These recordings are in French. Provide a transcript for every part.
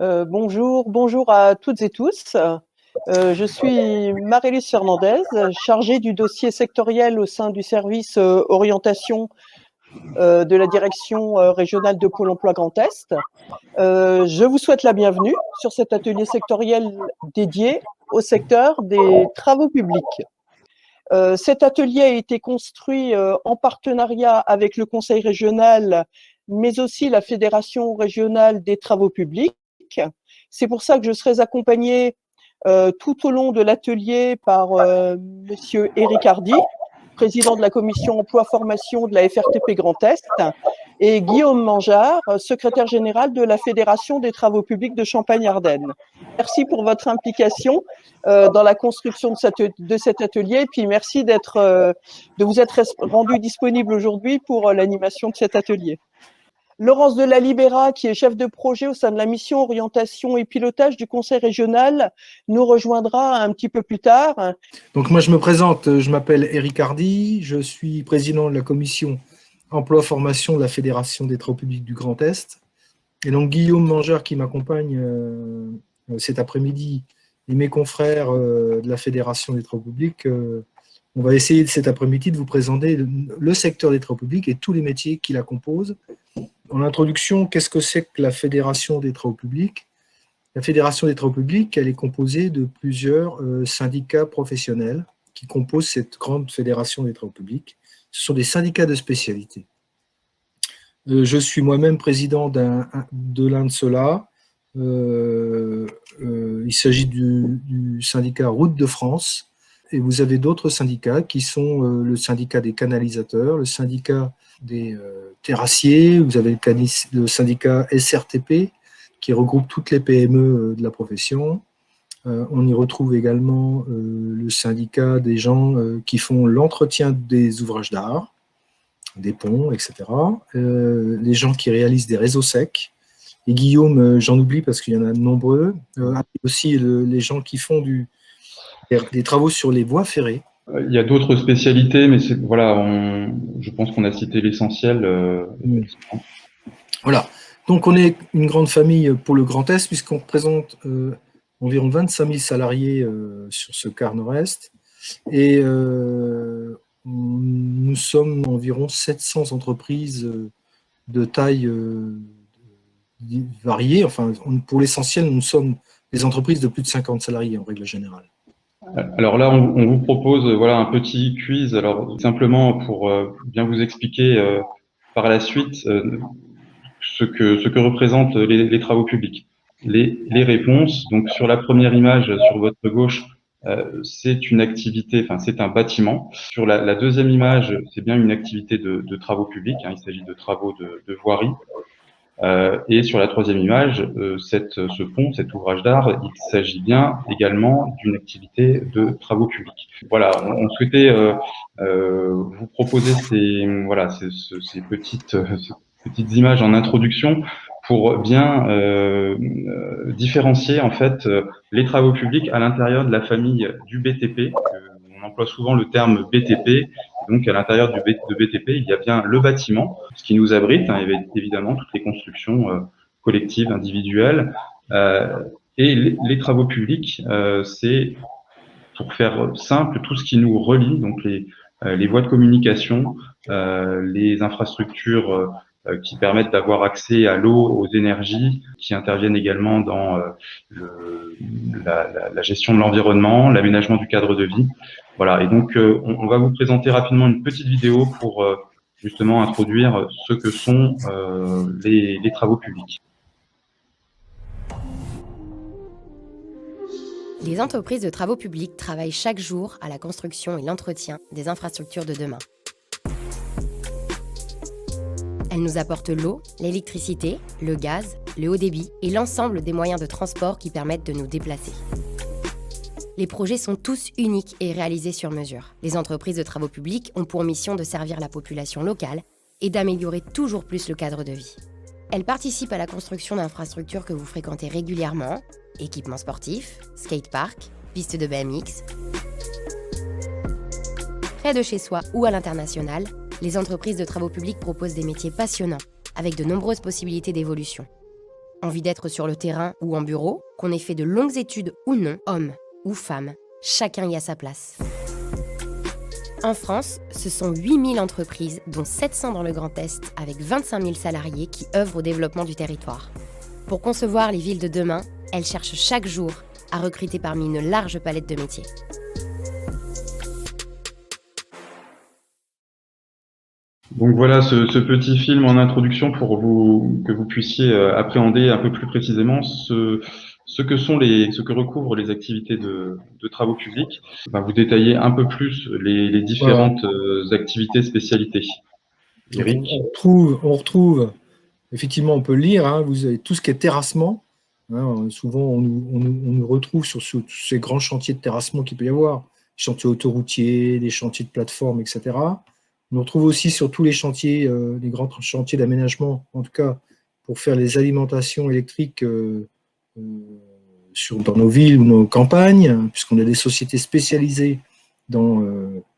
Bonjour à toutes et tous. Je suis Marie-Lise Fernandez, chargée du dossier sectoriel au sein du service orientation de la direction régionale de Pôle emploi Grand Est. Je vous souhaite la bienvenue sur cet atelier sectoriel dédié au secteur des travaux publics. Cet atelier a été construit en partenariat avec le Conseil régional, mais aussi la Fédération régionale des travaux publics. C'est pour ça que je serai accompagnée tout au long de l'atelier par Monsieur Éric Hardy, président de la commission emploi-formation de la FRTP Grand Est, et Guillaume Mangeard, secrétaire général de la Fédération des travaux publics de Champagne-Ardenne. Merci pour votre implication dans la construction de cet atelier, et puis merci de vous être rendu disponible aujourd'hui pour l'animation de cet atelier. Laurence de la Libera, qui est chef de projet au sein de la mission orientation et pilotage du Conseil régional, nous rejoindra un petit peu plus tard. Donc moi je me présente, je m'appelle Éric Hardy, je suis président de la commission emploi-formation de la Fédération des travaux publics du Grand Est. Et donc Guillaume Mangeur qui m'accompagne cet après-midi et mes confrères de la Fédération des travaux publics, on va essayer cet après-midi de vous présenter le secteur des travaux publics et tous les métiers qui la composent. En introduction, qu'est-ce que c'est que la Fédération des travaux publics? La Fédération des travaux publics, elle est composée de plusieurs syndicats professionnels qui composent cette grande Fédération des travaux publics. Ce sont des syndicats de spécialité. Je suis moi-même président de l'un de ceux-là. Il s'agit du syndicat Route de France. Et vous avez d'autres syndicats qui sont le syndicat des canalisateurs, le syndicat des terrassiers, vous avez le syndicat SRTP qui regroupe toutes les PME de la profession. On y retrouve également le syndicat des gens qui font l'entretien des ouvrages d'art, des ponts, etc. Les gens qui réalisent des réseaux secs. Et Guillaume, j'en oublie parce qu'il y en a de nombreux. Aussi les gens qui font des travaux sur les voies ferrées. Il y a d'autres spécialités, mais voilà, je pense qu'on a cité l'essentiel. Voilà. Donc on est une grande famille pour le Grand Est, puisqu'on représente environ 25 000 salariés sur ce quart nord-est. Et nous sommes environ 700 entreprises de taille variée. Enfin, pour l'essentiel, nous sommes des entreprises de plus de 50 salariés en règle générale. Alors là, on vous propose voilà un petit quiz. Alors simplement pour bien vous expliquer par la suite ce que représentent les travaux publics. Les réponses. Donc sur la première image sur votre gauche, c'est une activité, enfin c'est un bâtiment. Sur la deuxième image, c'est bien une activité de travaux publics. Hein, il s'agit de travaux de voirie. Et sur la troisième image, ce pont, cet ouvrage d'art, il s'agit bien également d'une activité de travaux publics. Voilà, on souhaitait vous proposer ces petites images en introduction pour bien différencier en fait les travaux publics à l'intérieur de la famille du BTP. On emploie souvent le terme BTP. Donc, à l'intérieur de BTP, il y a bien le bâtiment, ce qui nous abrite, hein, évidemment, toutes les constructions collectives, individuelles. Et les travaux publics, c'est, pour faire simple, tout ce qui nous relie, donc les voies de communication, les infrastructures qui permettent d'avoir accès à l'eau, aux énergies, qui interviennent également dans la gestion de l'environnement, l'aménagement du cadre de vie. Voilà, et donc on va vous présenter rapidement une petite vidéo pour justement introduire ce que sont les travaux publics. Les entreprises de travaux publics travaillent chaque jour à la construction et l'entretien des infrastructures de demain. Elles nous apportent l'eau, l'électricité, le gaz, le haut débit et l'ensemble des moyens de transport qui permettent de nous déplacer. Les projets sont tous uniques et réalisés sur mesure. Les entreprises de travaux publics ont pour mission de servir la population locale et d'améliorer toujours plus le cadre de vie. Elles participent à la construction d'infrastructures que vous fréquentez régulièrement, équipements sportifs, skateparks, pistes de BMX. Près de chez soi ou à l'international, les entreprises de travaux publics proposent des métiers passionnants, avec de nombreuses possibilités d'évolution. Envie d'être sur le terrain ou en bureau, qu'on ait fait de longues études ou non, homme ou femme, chacun y a sa place. En France, ce sont 8000 entreprises, dont 700 dans le Grand Est, avec 25 000 salariés qui œuvrent au développement du territoire. Pour concevoir les villes de demain, elles cherchent chaque jour à recruter parmi une large palette de métiers. Donc voilà ce petit film en introduction pour que vous puissiez appréhender un peu plus précisément ce que recouvrent les activités de travaux publics. Vous détailler un peu plus les différentes activités, spécialités. Eric. On retrouve, effectivement, on peut le lire, hein, vous avez tout ce qui est terrassement. Hein, souvent, on nous retrouve sur tous ces grands chantiers de terrassement qu'il peut y avoir, chantiers autoroutiers, des chantiers de plateforme, etc. On retrouve aussi sur tous les chantiers, les grands chantiers d'aménagement, en tout cas pour faire les alimentations électriques dans nos villes ou nos campagnes, puisqu'on a des sociétés spécialisées dans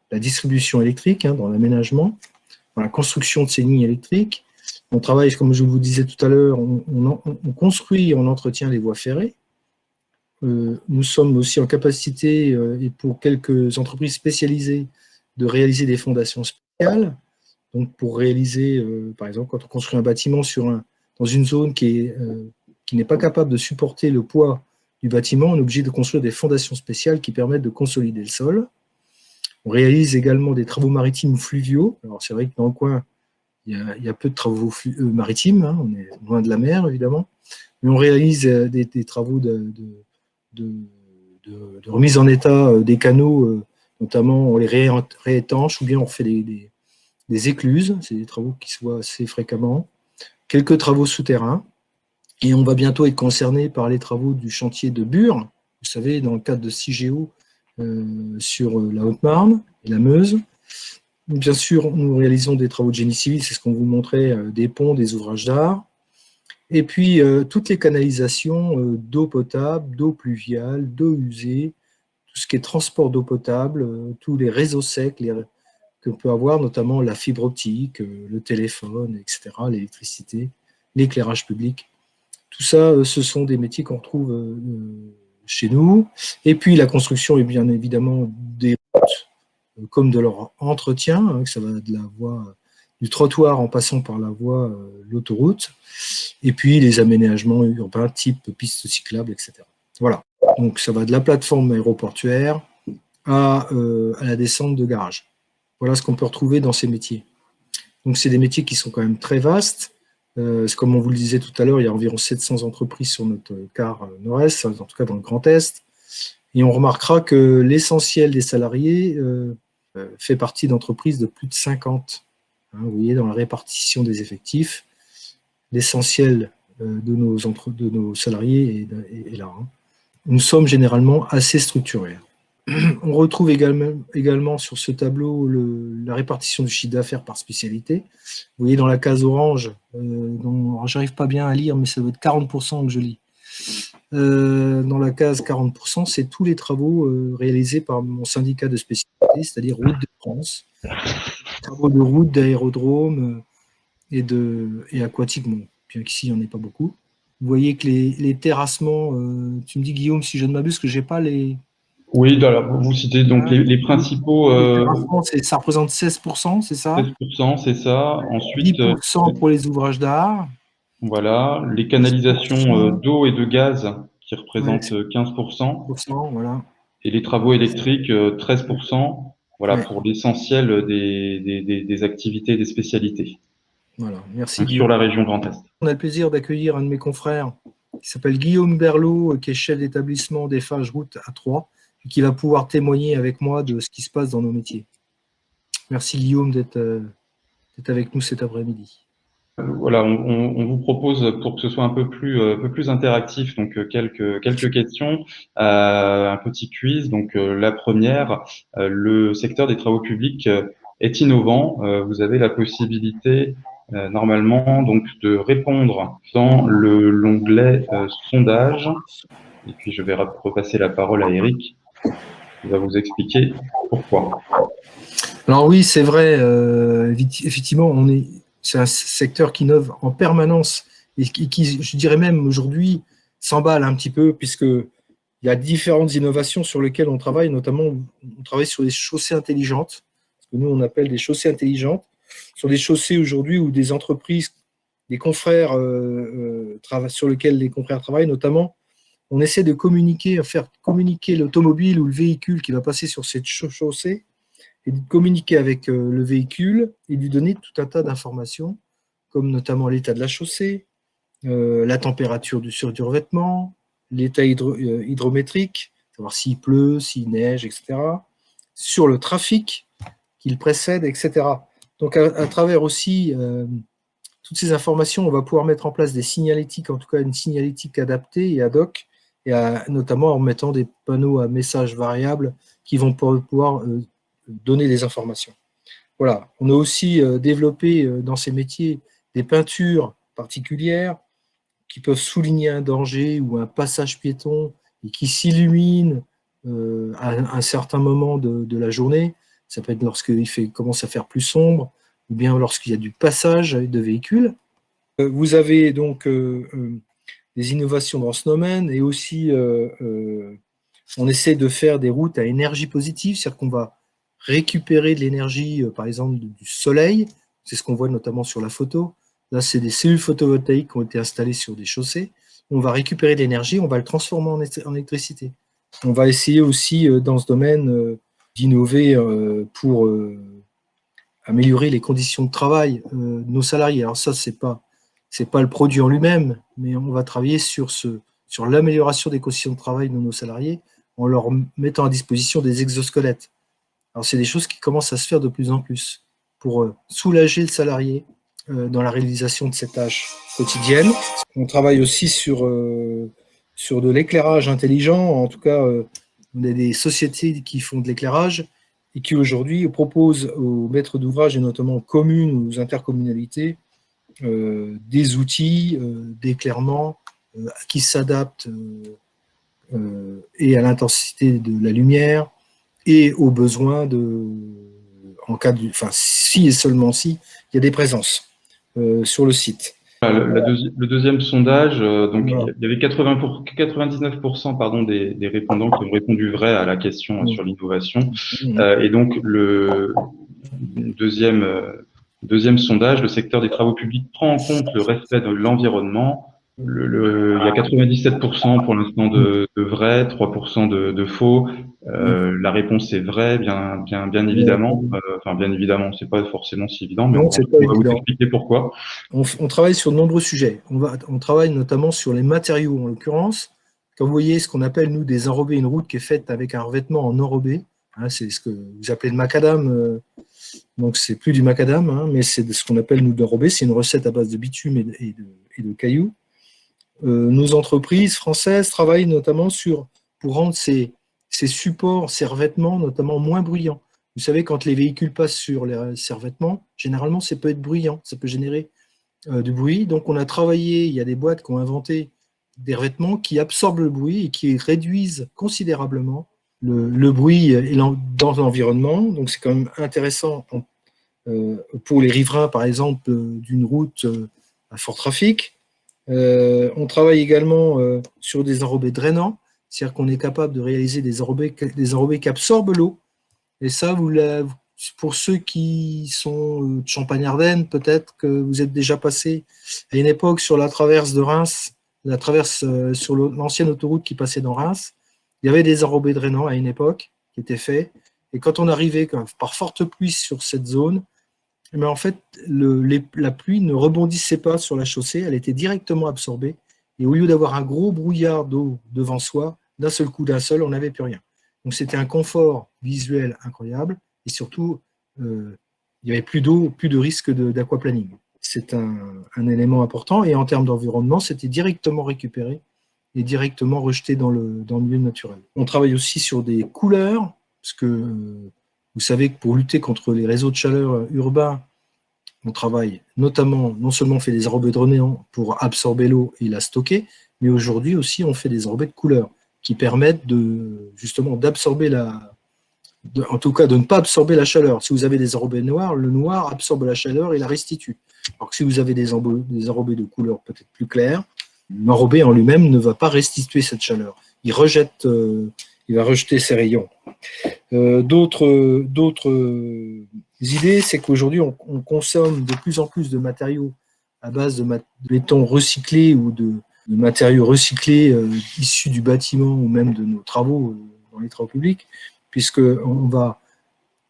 la distribution électrique, hein, dans l'aménagement, dans la construction de ces lignes électriques. On travaille, comme je vous disais tout à l'heure, on construit et on entretient les voies ferrées. Nous sommes aussi en capacité, et pour quelques entreprises spécialisées, de réaliser des fondations spéciales. Donc pour réaliser, par exemple, quand on construit un bâtiment dans une zone qui n'est pas capable de supporter le poids du bâtiment, on est obligé de construire des fondations spéciales qui permettent de consolider le sol. On réalise également des travaux maritimes fluviaux. Alors c'est vrai que dans le coin, il y a peu de travaux maritimes, hein, on est loin de la mer évidemment, mais on réalise des travaux de remise en état des canaux, notamment on les réétanche ou bien on fait des écluses, c'est des travaux qui se voient assez fréquemment, quelques travaux souterrains, et on va bientôt être concerné par les travaux du chantier de Bure, vous savez, dans le cadre de CIGEO sur la Haute-Marne et la Meuse. Bien sûr, nous réalisons des travaux de génie civil, c'est ce qu'on vous montrait, des ponts, des ouvrages d'art, et puis toutes les canalisations d'eau potable, d'eau pluviale, d'eau usée, tout ce qui est transport d'eau potable, tous les réseaux secs qu'on peut avoir, notamment la fibre optique, le téléphone, etc., l'électricité, l'éclairage public. Tout ça, ce sont des métiers qu'on retrouve chez nous. Et puis la construction est bien évidemment des routes, comme de leur entretien, hein, que ça va de la voie du trottoir en passant par la voie, l'autoroute, et puis les aménagements urbains type pistes cyclables, etc. Voilà. Donc ça va de la plateforme aéroportuaire à la descente de garage. Voilà ce qu'on peut retrouver dans ces métiers. Donc c'est des métiers qui sont quand même très vastes. Comme on vous le disait tout à l'heure, il y a environ 700 entreprises sur notre quart nord-est, en tout cas dans le Grand Est. Et on remarquera que l'essentiel des salariés fait partie d'entreprises de plus de 50. Hein, vous voyez, dans la répartition des effectifs, l'essentiel de nos salariés est là. Hein. Nous sommes généralement assez structurés. On retrouve également sur ce tableau la répartition du chiffre d'affaires par spécialité. Vous voyez dans la case orange, j'arrive pas bien à lire, mais ça doit être 40% que je lis. Dans la case 40%, c'est tous les travaux réalisés par mon syndicat de spécialité, c'est-à-dire Route de France, travaux de route, d'aérodrome et aquatique, bon, bien qu'ici, il n'y en ait pas beaucoup. Vous voyez que les terrassements, tu me dis, Guillaume, si je ne m'abuse, que je n'ai pas les... Oui, alors vous citez donc les principaux... ça représente 16%, c'est ça? 16%, c'est ça. Ensuite, 10% pour les ouvrages d'art. Voilà, les canalisations d'eau et de gaz qui représentent 15%. Voilà. Et les travaux électriques, 13%. Voilà, pour l'essentiel des activités, des spécialités. Voilà, merci Sur la région Grand Est. On a le plaisir d'accueillir un de mes confrères qui s'appelle Guillaume Berlot, qui est chef d'établissement d'Eiffage Route à Troyes, et qui va pouvoir témoigner avec moi de ce qui se passe dans nos métiers. Merci Guillaume d'être avec nous cet après-midi. Voilà, on vous propose, pour que ce soit un peu plus interactif, donc quelques questions, un petit quiz. Donc la première, le secteur des travaux publics est innovant. Vous avez la possibilité normalement donc de répondre dans l'onglet sondage. Et puis je vais repasser la parole à Eric, qui va vous expliquer pourquoi. Alors oui, c'est vrai. Effectivement, c'est un secteur qui innove en permanence et qui, je dirais même aujourd'hui, s'emballe un petit peu, puisqu'il y a différentes innovations sur lesquelles on travaille, notamment on travaille sur des chaussées intelligentes, ce que nous on appelle des chaussées intelligentes, sur des chaussées aujourd'hui où des entreprises, des confrères sur lesquels les confrères travaillent, notamment, on essaie de communiquer, faire communiquer l'automobile ou le véhicule qui va passer sur cette chaussée, et de communiquer avec le véhicule et lui donner tout un tas d'informations, comme notamment l'état de la chaussée, la température du revêtement, l'état hydrométrique, savoir s'il pleut, s'il neige, etc. Sur le trafic qu'il précède, etc. Donc à travers aussi toutes ces informations, on va pouvoir mettre en place des signalétiques, en tout cas une signalétique adaptée et ad hoc, et notamment en mettant des panneaux à messages variables qui vont pouvoir donner des informations. Voilà. On a aussi développé dans ces métiers des peintures particulières qui peuvent souligner un danger ou un passage piéton et qui s'illuminent à un certain moment de la journée. Ça peut être lorsqu'il commence à faire plus sombre, ou bien lorsqu'il y a du passage de véhicules. Vous avez donc des innovations dans ce domaine, et aussi on essaie de faire des routes à énergie positive, c'est-à-dire qu'on va récupérer de l'énergie, par exemple, du soleil. C'est ce qu'on voit notamment sur la photo. Là, c'est des cellules photovoltaïques qui ont été installées sur des chaussées. On va récupérer de l'énergie, on va le transformer en électricité. On va essayer aussi, dans ce domaine, d'innover pour améliorer les conditions de travail de nos salariés. Alors ça, c'est pas le produit en lui-même, mais on va travailler sur l'amélioration des conditions de travail de nos salariés en leur mettant à disposition des exosquelettes. Alors, c'est des choses qui commencent à se faire de plus en plus pour soulager le salarié dans la réalisation de ses tâches quotidiennes. On travaille aussi sur de l'éclairage intelligent. En tout cas, on a des sociétés qui font de l'éclairage et qui aujourd'hui proposent aux maîtres d'ouvrage, et notamment aux communes ou aux intercommunalités, des outils d'éclairement qui s'adaptent et à l'intensité de la lumière et aux besoins en cas si et seulement si il y a des présences sur le site. Le deuxième sondage, donc Voilà. il y avait 99% pardon, des répondants qui ont répondu vrai à la question sur l'innovation. Et donc le deuxième sondage, le secteur des travaux publics prend en compte le respect de l'environnement. Il y a 97% pour l'instant de vrai, 3% de faux. La réponse est vrai, bien évidemment. Enfin, bien évidemment, c'est pas forcément si évident, mais Non, on c'est pas va vous évident. expliquer pourquoi. On travaille sur de nombreux sujets. On travaille notamment sur les matériaux, en l'occurrence. Quand vous voyez ce qu'on appelle, nous, des enrobés, une route qui est faite avec un revêtement en enrobé, hein, c'est ce que vous appelez le macadam. Donc, c'est plus du macadam, hein, mais c'est ce qu'on appelle, nous, de l'enrobé. C'est une recette à base de bitume et de cailloux. Nos entreprises françaises travaillent notamment pour rendre ces supports, ces revêtements, notamment moins bruyants. Vous savez, quand les véhicules passent sur ces revêtements, généralement, ça peut être bruyant, ça peut générer du bruit. Donc, on a travaillé, il y a des boîtes qui ont inventé des revêtements qui absorbent le bruit et qui réduisent considérablement le bruit dans l'environnement. Donc, c'est quand même intéressant pour les riverains, par exemple, d'une route à fort trafic. On travaille également sur des enrobés drainants, c'est-à-dire qu'on est capable de réaliser des enrobés qui absorbent l'eau. Et ça, pour ceux qui sont de Champagne-Ardenne, peut-être que vous êtes déjà passé à une époque sur la traverse de Reims, la traverse sur l'ancienne autoroute qui passait dans Reims. Il y avait des enrobés drainants à une époque qui étaient faits. Et quand on arrivait par forte pluie sur cette zone, mais en fait, la pluie ne rebondissait pas sur la chaussée, elle était directement absorbée. Et au lieu d'avoir un gros brouillard d'eau devant soi, d'un seul coup, on n'avait plus rien. Donc c'était un confort visuel incroyable. Et surtout, il n'y avait plus d'eau, plus de risque d'aquaplaning. C'est un élément important. Et en termes d'environnement, c'était directement récupéré et directement rejeté dans le milieu naturel. On travaille aussi sur des couleurs, parce que vous savez que pour lutter contre les réseaux de chaleur urbains, on travaille notamment, non seulement on fait des enrobés drainants pour absorber l'eau et la stocker, mais aujourd'hui aussi on fait des enrobés de couleurs qui permettent justement d'absorber en tout cas de ne pas absorber la chaleur. Si vous avez des enrobés noirs, le noir absorbe la chaleur et la restitue. Alors que si vous avez des enrobés de couleur peut-être plus claire, l'enrobé en lui-même ne va pas restituer cette chaleur. Il va rejeter ses rayons. D'autres idées, c'est qu'aujourd'hui, on consomme de plus en plus de matériaux à base de béton recyclé ou de matériaux recyclés issus du bâtiment ou même de nos travaux dans les travaux publics, puisque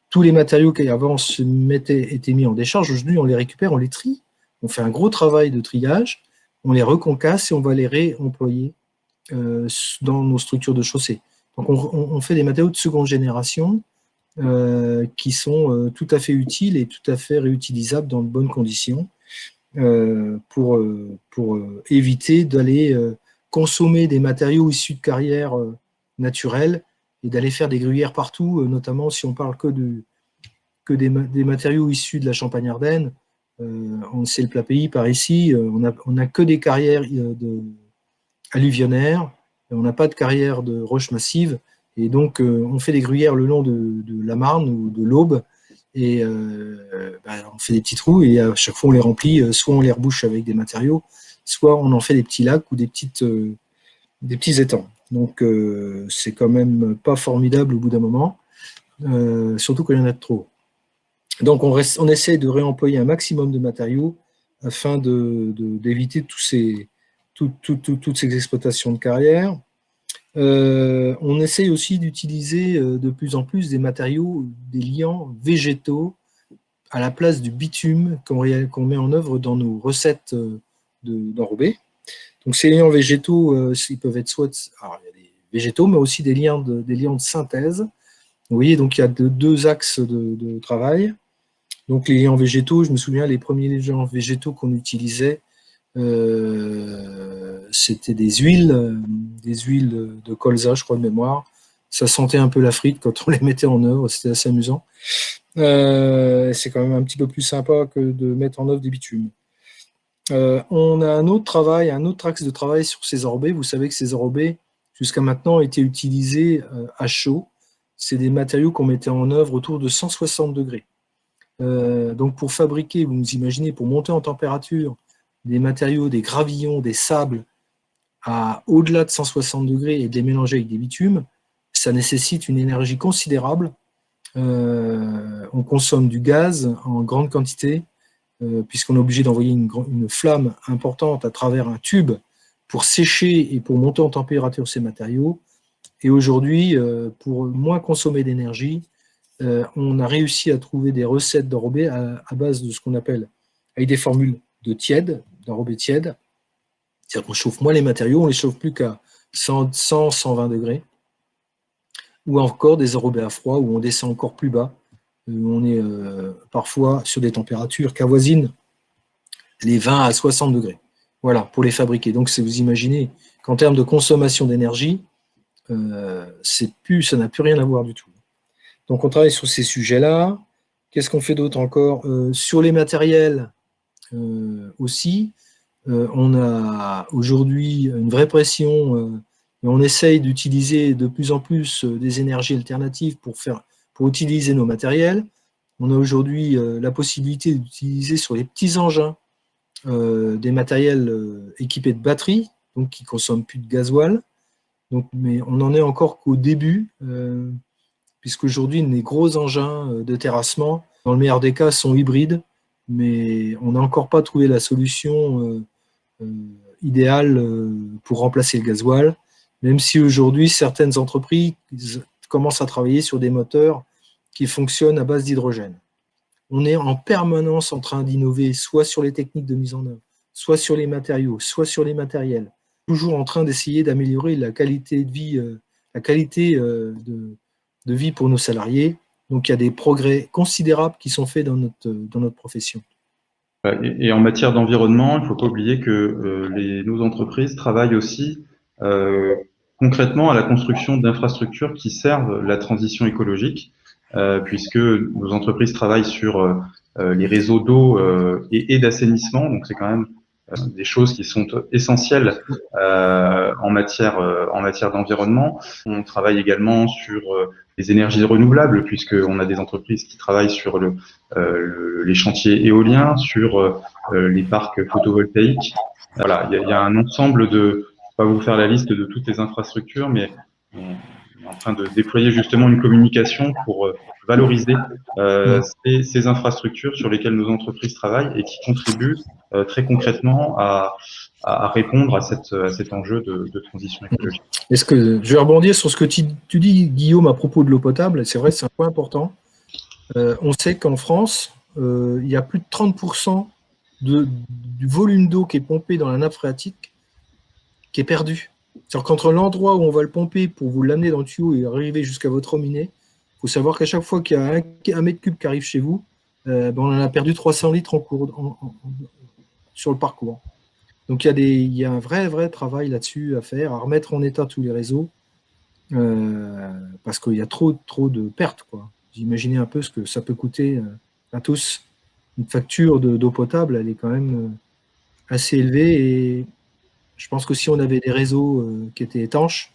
tous les matériaux qui avant étaient mis en décharge, aujourd'hui, on les récupère, on les trie. On fait un gros travail de triage, on les reconcasse et on va les réemployer dans nos structures de chaussée. Donc, on fait des matériaux de seconde génération qui sont tout à fait utiles et tout à fait réutilisables dans de bonnes conditions pour éviter d'aller consommer des matériaux issus de carrières naturelles et d'aller faire des gruyères partout, notamment si on parle que des matériaux issus de la Champagne-Ardenne. C'est le plat pays par ici, on n'a que des carrières alluvionnaires, on n'a pas de carrière de roches massives, et donc on fait des gruyères le long de la Marne ou de l'Aube, et on fait des petits trous, et à chaque fois on les remplit, soit on les rebouche avec des matériaux, soit on en fait des petits lacs ou des petits étangs. Donc c'est quand même pas formidable au bout d'un moment, surtout quand il y en a de trop. Donc on essaie de réemployer un maximum de matériaux afin d'éviter toutes ces exploitations de carrière. On essaye aussi d'utiliser de plus en plus des matériaux, des liants végétaux à la place du bitume qu'on met en œuvre dans nos recettes d'enrobés. Donc ces liants végétaux, ils peuvent être alors il y a des végétaux, mais aussi des liants de synthèse. Vous voyez, donc il y a deux axes de travail. Donc les liants végétaux, je me souviens, les premiers liants végétaux qu'on utilisait, c'était des huiles de colza, je crois de mémoire. Ça sentait un peu la frite quand on les mettait en œuvre, c'était assez amusant. C'est quand même un petit peu plus sympa que de mettre en œuvre des bitumes. On a un autre axe de travail sur ces enrobés. Vous savez que ces enrobés, jusqu'à maintenant, étaient utilisés à chaud. C'est des matériaux qu'on mettait en œuvre autour de 160 degrés. Donc pour fabriquer, vous nous imaginez, pour monter en température des matériaux, des gravillons, des sables à au-delà de 160 degrés et de les mélanger avec des bitumes, ça nécessite une énergie considérable. On consomme du gaz en grande quantité, puisqu'on est obligé d'envoyer une flamme importante à travers un tube pour sécher et pour monter en température ces matériaux. Et aujourd'hui, pour moins consommer d'énergie, on a réussi à trouver des recettes d'enrobés à base de ce qu'on appelle, avec des formules d'enrobés tièdes. C'est-à-dire qu'on chauffe moins les matériaux, on ne les chauffe plus qu'à 100-120 degrés. Ou encore des enrobés à froid où on descend encore plus bas. On est parfois sur des températures qui avoisinent les 20 à 60 degrés. Voilà, pour les fabriquer. Donc, vous imaginez qu'en termes de consommation d'énergie, ça n'a plus rien à voir du tout. Donc, on travaille sur ces sujets-là. Qu'est-ce qu'on fait d'autre encore? Sur les matériels aussi, on a aujourd'hui une vraie pression et on essaye d'utiliser de plus en plus des énergies alternatives pour utiliser nos matériels. On a aujourd'hui la possibilité d'utiliser sur les petits engins des matériels équipés de batteries, donc qui ne consomment plus de gasoil. Donc, mais on n'en est encore qu'au début, puisqu'aujourd'hui, les gros engins de terrassement, dans le meilleur des cas, sont hybrides, mais on n'a encore pas trouvé la solution idéale pour remplacer le gasoil, même si aujourd'hui, certaines entreprises commencent à travailler sur des moteurs qui fonctionnent à base d'hydrogène. On est en permanence en train d'innover, soit sur les techniques de mise en œuvre, soit sur les matériaux, soit sur les matériels, toujours en train d'essayer d'améliorer la qualité de vie, de vie pour nos salariés. Donc il y a des progrès considérables qui sont faits dans notre profession. Et en matière d'environnement, il ne faut pas oublier que nos entreprises travaillent aussi concrètement à la construction d'infrastructures qui servent la transition écologique, puisque nos entreprises travaillent sur les réseaux d'eau et d'assainissement, donc c'est quand même des choses qui sont essentielles en matière d'environnement. On travaille également sur les énergies renouvelables, puisqu'on a des entreprises qui travaillent sur les chantiers éoliens, sur les parcs photovoltaïques. Voilà, il y a un ensemble de, je ne vais pas vous faire la liste de toutes les infrastructures, mais on est en train de déployer justement une communication pour valoriser ces infrastructures sur lesquelles nos entreprises travaillent et qui contribuent très concrètement à répondre à cet enjeu de transition écologique. Est-ce que je vais rebondir sur ce que tu dis, Guillaume, à propos de l'eau potable. C'est vrai, c'est un point important. On sait qu'en France, il y a plus de 30% du volume d'eau qui est pompé dans la nappe phréatique qui est perdu. C'est-à-dire qu'entre l'endroit où on va le pomper pour vous l'amener dans le tuyau et arriver jusqu'à votre robinet, il faut savoir qu'à chaque fois qu'il y a un mètre cube qui arrive chez vous, on en a perdu 300 litres sur le parcours. Donc il y a un vrai travail là-dessus à faire, à remettre en état tous les réseaux, parce qu'il y a trop de pertes, quoi. Vous imaginez un peu ce que ça peut coûter à tous. Une facture d'eau potable, elle est quand même assez élevée, et je pense que si on avait des réseaux qui étaient étanches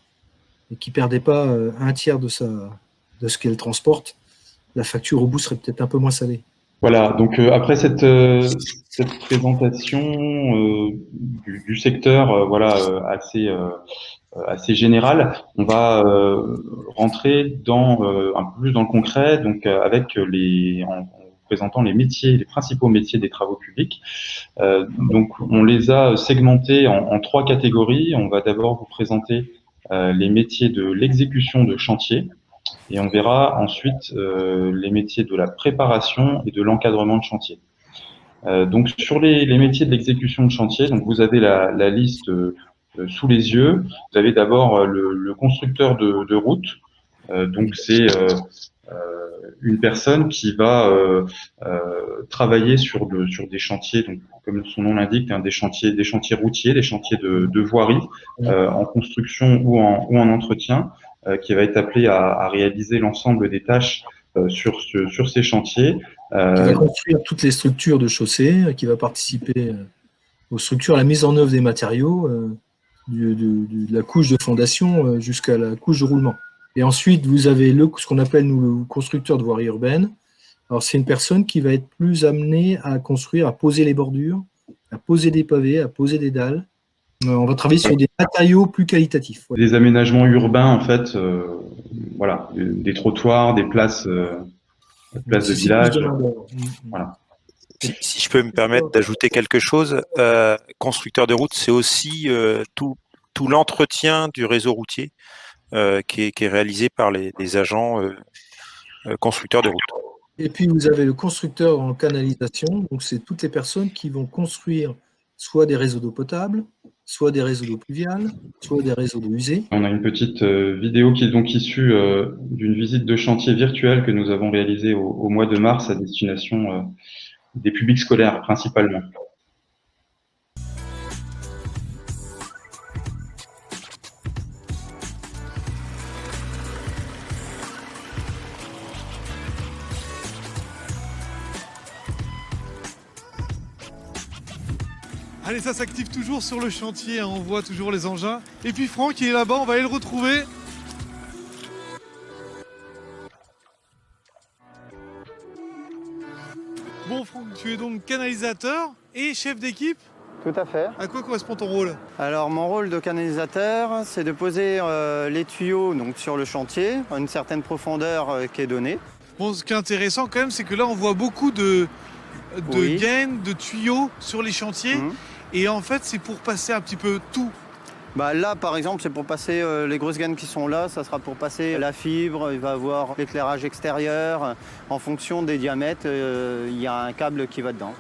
et qui ne perdaient pas un tiers de ce qu'elle transporte, la facture au bout serait peut-être un peu moins salée. Voilà, donc après cette présentation du secteur assez général, on va rentrer un peu plus dans le concret, donc en présentant les principaux métiers des travaux publics. Donc on les a segmentés en 3 catégories. On va d'abord vous présenter les métiers de l'exécution de chantier, et on verra ensuite les métiers de la préparation et de l'encadrement de chantier. Donc sur les métiers de l'exécution de chantier, donc vous avez la liste sous les yeux. Vous avez d'abord le constructeur de route. Donc c'est une personne qui va travailler sur des chantiers, donc comme son nom l'indique, des chantiers routiers, des chantiers de voirie, en construction ou en entretien, qui va être appelé à réaliser l'ensemble des tâches sur ces chantiers. Qui va construire toutes les structures de chaussée, qui va participer aux structures, à la mise en œuvre des matériaux, de la couche de fondation jusqu'à la couche de roulement. Et ensuite, vous avez ce qu'on appelle, nous, le constructeur de voirie urbaine. Alors, c'est une personne qui va être plus amenée à construire, à poser les bordures, à poser des pavés, à poser des dalles. On va travailler sur des matériaux plus qualitatifs. Ouais. Des aménagements urbains, en fait, des trottoirs, des places de village. Voilà. Si je peux me permettre d'ajouter quelque chose, constructeur de route, c'est aussi tout l'entretien du réseau routier qui est réalisé par les agents constructeurs de route. Et puis vous avez le constructeur en canalisation, donc c'est toutes les personnes qui vont construire soit des réseaux d'eau potable, soit des réseaux d'eau pluviale, soit des réseaux d'eau usée. On a une petite vidéo qui est donc issue d'une visite de chantier virtuelle que nous avons réalisée au mois de mars à destination des publics scolaires principalement. Allez, ça s'active toujours sur le chantier, hein, on voit toujours les engins. Et puis Franck, il est là-bas, on va aller le retrouver. Bon Franck, tu es donc canalisateur et chef d'équipe? Tout à fait. À quoi correspond ton rôle? Alors mon rôle de canalisateur, c'est de poser les tuyaux donc, sur le chantier, à une certaine profondeur qui est donnée. Bon, ce qui est intéressant quand même, c'est que là on voit beaucoup de gaines, de tuyaux sur les chantiers. Et en fait, c'est pour passer un petit peu tout. Bah là, par exemple, c'est pour passer les grosses gaines qui sont là. Ça sera pour passer la fibre. Il va avoir l'éclairage extérieur. En fonction des diamètres, il y a un câble qui va dedans.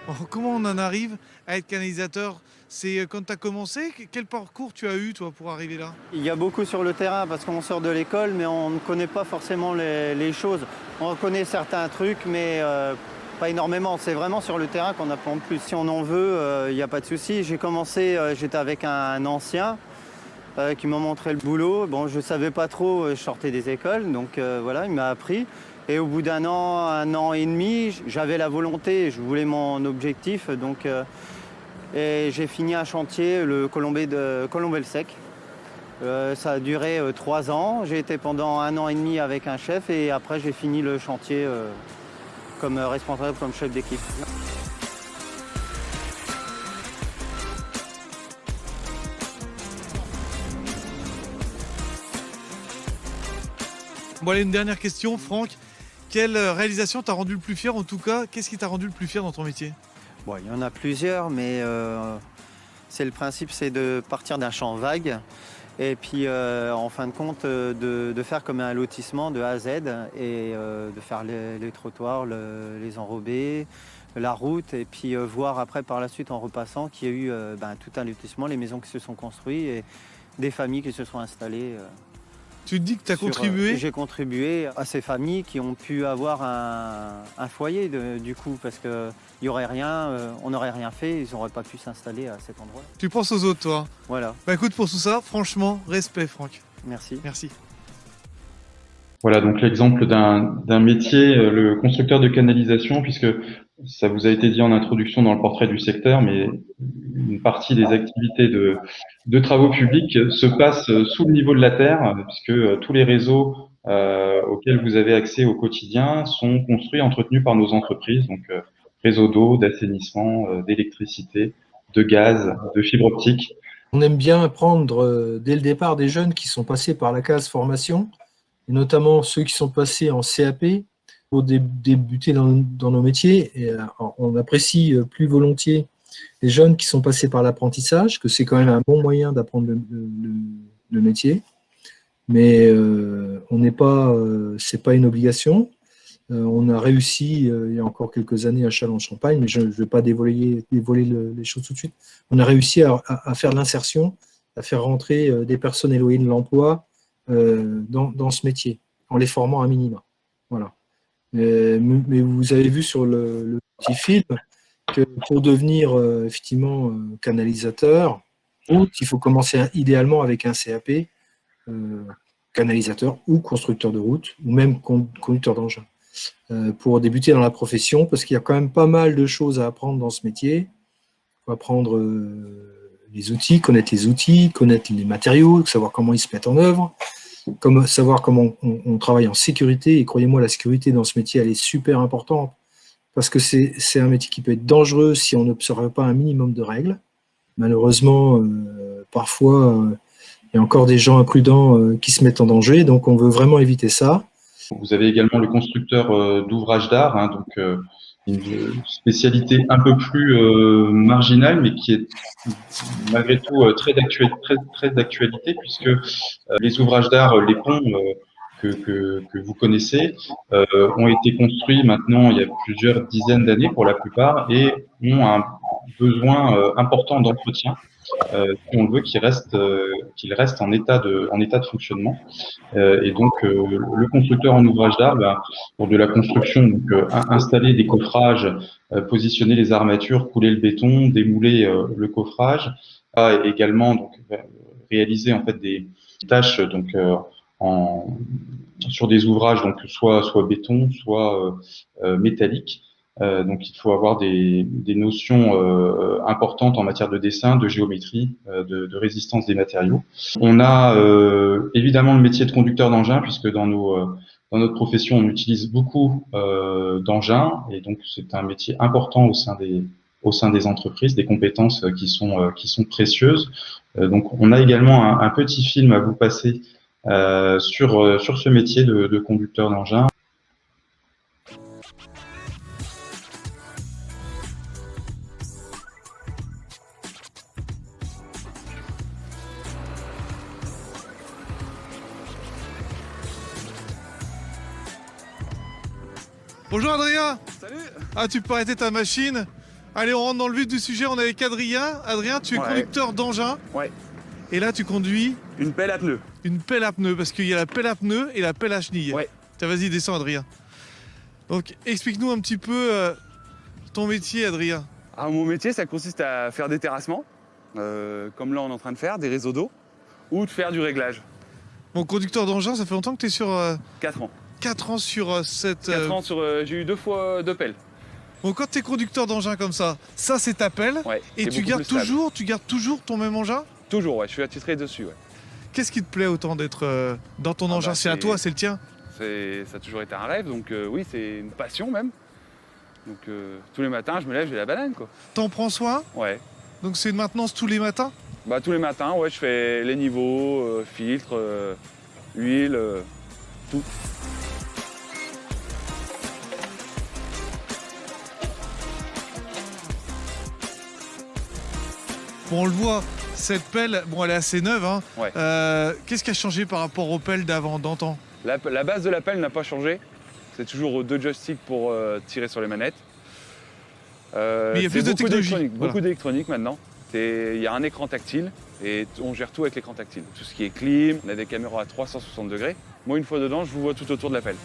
Alors, comment on en arrive à être canalisateur? C'est quand tu as commencé, quel parcours tu as eu toi pour arriver là? Il y a beaucoup sur le terrain parce qu'on sort de l'école mais on ne connaît pas forcément les choses. On connaît certains trucs mais pas énormément. C'est vraiment sur le terrain qu'on apprend plus. Si on en veut, il n'y a pas de souci. J'ai commencé, j'étais avec un ancien qui m'a montré le boulot. Bon, je ne savais pas trop, je sortais des écoles, donc voilà, il m'a appris. Et au bout d'un an et demi, j'avais la volonté, je voulais mon objectif, donc et j'ai fini un chantier, le Colombey-le-Sec. Ça a duré 3 ans. J'ai été pendant 1 an et demi avec un chef et après j'ai fini le chantier comme responsable, comme chef d'équipe. Bon, allez, une dernière question, Franck. Quelle réalisation t'a rendu le plus fier? En tout cas, qu'est-ce qui t'a rendu le plus fier dans ton métier? Bon, il y en a plusieurs, mais c'est le principe, c'est de partir d'un champ vague et puis en fin de compte de faire comme un lotissement de A à Z et de faire les trottoirs, les enrobés, la route et puis voir après par la suite en repassant qu'il y a eu tout un lotissement, les maisons qui se sont construites et des familles qui se sont installées. Tu te dis que tu as contribué? J'ai contribué à ces familles qui ont pu avoir un foyer du coup, parce qu'il n'y aurait rien, on n'aurait rien fait, ils n'auraient pas pu s'installer à cet endroit. Tu penses aux autres, toi? Voilà. Bah écoute, pour tout ça, franchement, respect, Franck. Merci. Merci. Voilà donc l'exemple d'un métier, le constructeur de canalisation, puisque ça vous a été dit en introduction dans le portrait du secteur, mais une partie des activités de travaux publics se passe sous le niveau de la terre, puisque tous les réseaux auxquels vous avez accès au quotidien sont construits, entretenus par nos entreprises, donc réseaux d'eau, d'assainissement, d'électricité, de gaz, de fibre optique. On aime bien prendre dès le départ des jeunes qui sont passés par la case formation, et notamment ceux qui sont passés en CAP pour débuter dans nos métiers. Et on apprécie plus volontiers les jeunes qui sont passés par l'apprentissage, que c'est quand même un bon moyen d'apprendre le métier. Mais c'est pas une obligation. On a réussi il y a encore quelques années à Châlons-en-Champagne, mais je ne vais pas dévoiler les choses tout de suite. On a réussi à faire de l'insertion, à faire rentrer des personnes éloignées de l'emploi dans ce métier, en les formant à minima. Voilà. Mais vous avez vu sur le petit film que pour devenir effectivement canalisateur, il faut commencer idéalement avec un CAP, canalisateur ou constructeur de route, ou même conducteur d'engin, pour débuter dans la profession, parce qu'il y a quand même pas mal de choses à apprendre dans ce métier. Il faut apprendre les outils, connaître les matériaux, savoir comment ils se mettent en œuvre, savoir comment on travaille en sécurité. Et croyez-moi, la sécurité dans ce métier, elle est super importante, parce que c'est un métier qui peut être dangereux si on n'observe pas un minimum de règles. Malheureusement, parfois, il y a encore des gens imprudents qui se mettent en danger, donc on veut vraiment éviter ça. Vous avez également le constructeur d'ouvrages d'art, donc une spécialité un peu plus marginale, mais qui est malgré tout très d'actualité, puisque les ouvrages d'art, les ponts que vous connaissez, ont été construits maintenant il y a plusieurs dizaines d'années pour la plupart, et ont un besoin important d'entretien si on veut qu'il reste en état de fonctionnement. Et donc le constructeur en ouvrage d'art, pour de la construction, donc installer des coffrages, positionner les armatures, couler le béton, démouler le coffrage, a également donc réaliser en fait des tâches donc sur des ouvrages donc soit béton, soit métallique. Donc il faut avoir des notions importantes en matière de dessin, de géométrie, de résistance des matériaux. On a évidemment le métier de conducteur d'engin, puisque dans notre profession on utilise beaucoup d'engins, et donc c'est un métier important au sein des entreprises, des compétences qui sont précieuses. Donc on a également un petit film à vous passer sur ce métier de conducteur d'engin. Bonjour Adrien. Salut. Ah, tu peux arrêter ta machine. Allez, on rentre dans le vif du sujet, on est avec Adrien. Adrien, tu es conducteur d'engin. Ouais. Et là, tu conduis une pelle à pneus. Une pelle à pneus, parce qu'il y a la pelle à pneus et la pelle à chenilles. Ouais. Tiens, vas-y, descends Adrien. Donc, explique-nous un petit peu ton métier, Adrien. Alors, mon métier, ça consiste à faire des terrassements, comme là on est en train de faire, des réseaux d'eau. ou de faire du réglage. Bon, conducteur d'engin, ça fait longtemps que tu es sur... 4 ans. 4 ans sur cette... 4 ans sur... j'ai eu 2 fois 2 pelles. Bon, quand tu es conducteur d'engin comme ça c'est ta pelle. Ouais, et tu gardes toujours ton même engin? Toujours, ouais. Je suis attitré dessus, ouais. Qu'est-ce qui te plaît autant d'être dans ton engin? C'est à toi, c'est le tien? Ça a toujours été un rêve, donc oui, c'est une passion même. Donc tous les matins, je me lève, j'ai la banane, quoi. T'en prends soin? Ouais. Donc c'est une maintenance tous les matins? Bah tous les matins, ouais, je fais les niveaux, filtre, huile, tout. Bon, on le voit, cette pelle, bon, elle est assez neuve, hein. Ouais. Qu'est-ce qui a changé par rapport aux pelles d'avant, d'antan? La base de la pelle n'a pas changé. C'est toujours 2 joysticks pour tirer sur les manettes. Mais il y a plus de technologie. Beaucoup d'électronique maintenant. Il y a un écran tactile et on gère tout avec l'écran tactile. Tout ce qui est clim, on a des caméras à 360 degrés. Moi, une fois dedans, je vous vois tout autour de la pelle.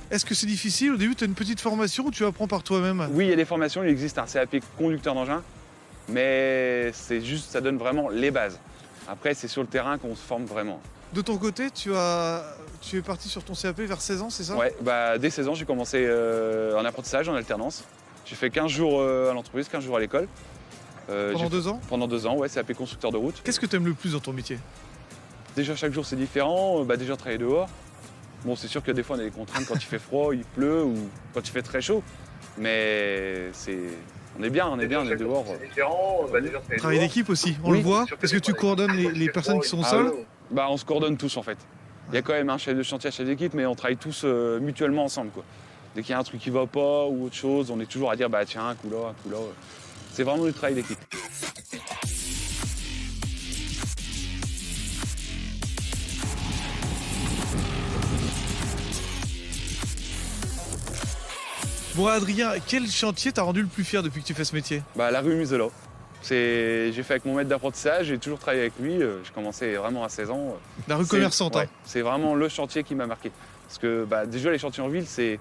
Est-ce que c'est difficile? Au début, tu as une petite formation ou tu apprends par toi-même? Oui, il y a des formations. Il existe un CAP conducteur d'engin. Mais c'est juste, ça donne vraiment les bases. Après, c'est sur le terrain qu'on se forme vraiment. De ton côté, tu es parti sur ton CAP vers 16 ans, c'est ça? Ouais, bah, dès 16 ans, j'ai commencé en apprentissage, en alternance. J'ai fait 15 jours à l'entreprise, 15 jours à l'école. Pendant 2 ans? Pendant 2 ans, ouais, CAP constructeur de route. Qu'est-ce que tu aimes le plus dans ton métier? Déjà, chaque jour, c'est différent. Déjà, travailler dehors. Bon, c'est sûr que des fois, on a des contraintes quand il fait froid, il pleut ou quand il fait très chaud. Mais on est bien, on est dehors. Travail d'équipe aussi, on le voit. Est-ce que tu coordonnes les personnes qui sont au sol? Bah, on se coordonne tous, en fait. Il y a quand même un chef de chantier, un chef d'équipe, mais on travaille tous mutuellement ensemble, quoi. Dès qu'il y a un truc qui va pas ou autre chose, on est toujours à dire, bah tiens, un coup là, un coup là. C'est vraiment du travail d'équipe. Bon, Adrien, quel chantier t'a rendu le plus fier depuis que tu fais ce métier? Bah, la rue Muselau. J'ai fait avec mon maître d'apprentissage, j'ai toujours travaillé avec lui. J'ai commencé vraiment à 16 ans. La rue commerçante, ouais, hein. C'est vraiment le chantier qui m'a marqué. Parce que déjà, les chantiers en ville, c'est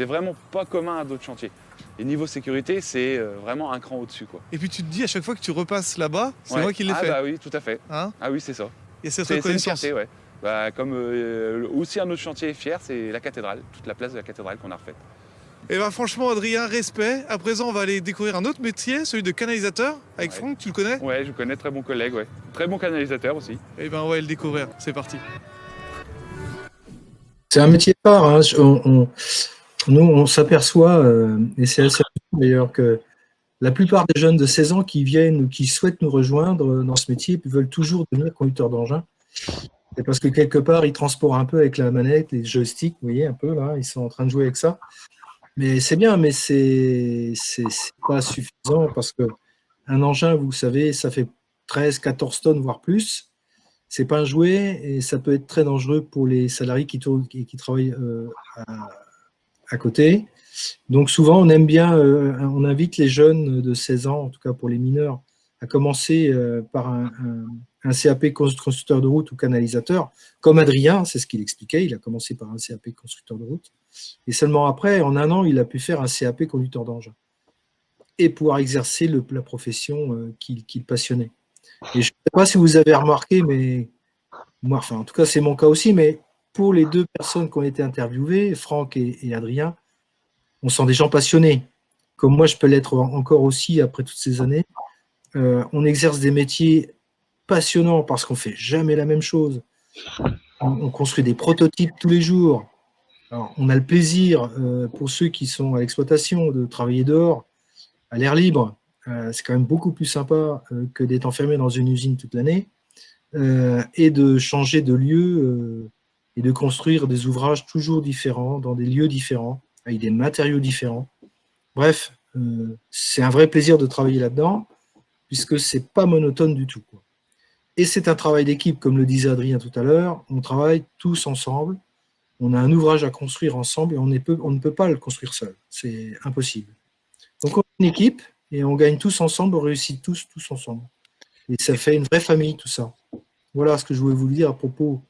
vraiment pas commun à d'autres chantiers. Et niveau sécurité, c'est vraiment un cran au-dessus, quoi. Et puis tu te dis à chaque fois que tu repasses là-bas, c'est moi qui l'ai fait. Ah bah oui, tout à fait. Hein? Ah oui, c'est ça. Et cette C'est une reconnaissance. fierté, ouais. Bah, comme aussi un autre chantier fier, c'est la cathédrale, toute la place de la cathédrale qu'on a refaite. Et bah franchement, Adrien, respect. À présent, on va aller découvrir un autre métier, celui de canalisateur, avec Franck, tu le connais? Ouais, je connais, très bon collègue, ouais. Très bon canalisateur aussi. Et ben on va le découvrir, c'est parti. C'est un métier de part, hein. Nous, on s'aperçoit, et c'est assez d'ailleurs, que la plupart des jeunes de 16 ans qui viennent ou qui souhaitent nous rejoindre dans ce métier veulent toujours devenir conducteurs d'engin. C'est parce que quelque part, ils transportent un peu avec la manette, les joysticks, vous voyez un peu là, ils sont en train de jouer avec ça. Mais c'est bien, mais c'est pas suffisant parce que un engin, vous savez, ça fait 13, 14 tonnes, voire plus. C'est pas un jouet et ça peut être très dangereux pour les salariés qui travaillent à côté. Donc souvent, on aime bien, on invite les jeunes de 16 ans, en tout cas pour les mineurs, à commencer par un CAP constructeur de route ou canalisateur, comme Adrien, c'est ce qu'il expliquait, il a commencé par un CAP constructeur de route, et seulement après, en 1 an, il a pu faire un CAP conducteur d'engin, et pouvoir exercer la profession qu'il passionnait. Et je ne sais pas si vous avez remarqué, mais moi, enfin, en tout cas, c'est mon cas aussi, mais pour les 2 personnes qui ont été interviewées, Franck et Adrien, on sent des gens passionnés, comme moi je peux l'être encore aussi après toutes ces années. On exerce des métiers passionnants parce qu'on ne fait jamais la même chose. On construit des prototypes tous les jours. Alors, on a le plaisir, pour ceux qui sont à l'exploitation, de travailler dehors, à l'air libre. C'est quand même beaucoup plus sympa que d'être enfermé dans une usine toute l'année et de changer de lieu et de construire des ouvrages toujours différents, dans des lieux différents, avec des matériaux différents. Bref, c'est un vrai plaisir de travailler là-dedans, puisque ce n'est pas monotone du tout, quoi. Et c'est un travail d'équipe, comme le disait Adrien tout à l'heure. On travaille tous ensemble, on a un ouvrage à construire ensemble et on ne peut pas le construire seul. C'est impossible. Donc on est une équipe et on gagne tous ensemble, on réussit tous ensemble. Et ça fait une vraie famille, tout ça. Voilà ce que je voulais vous dire à propos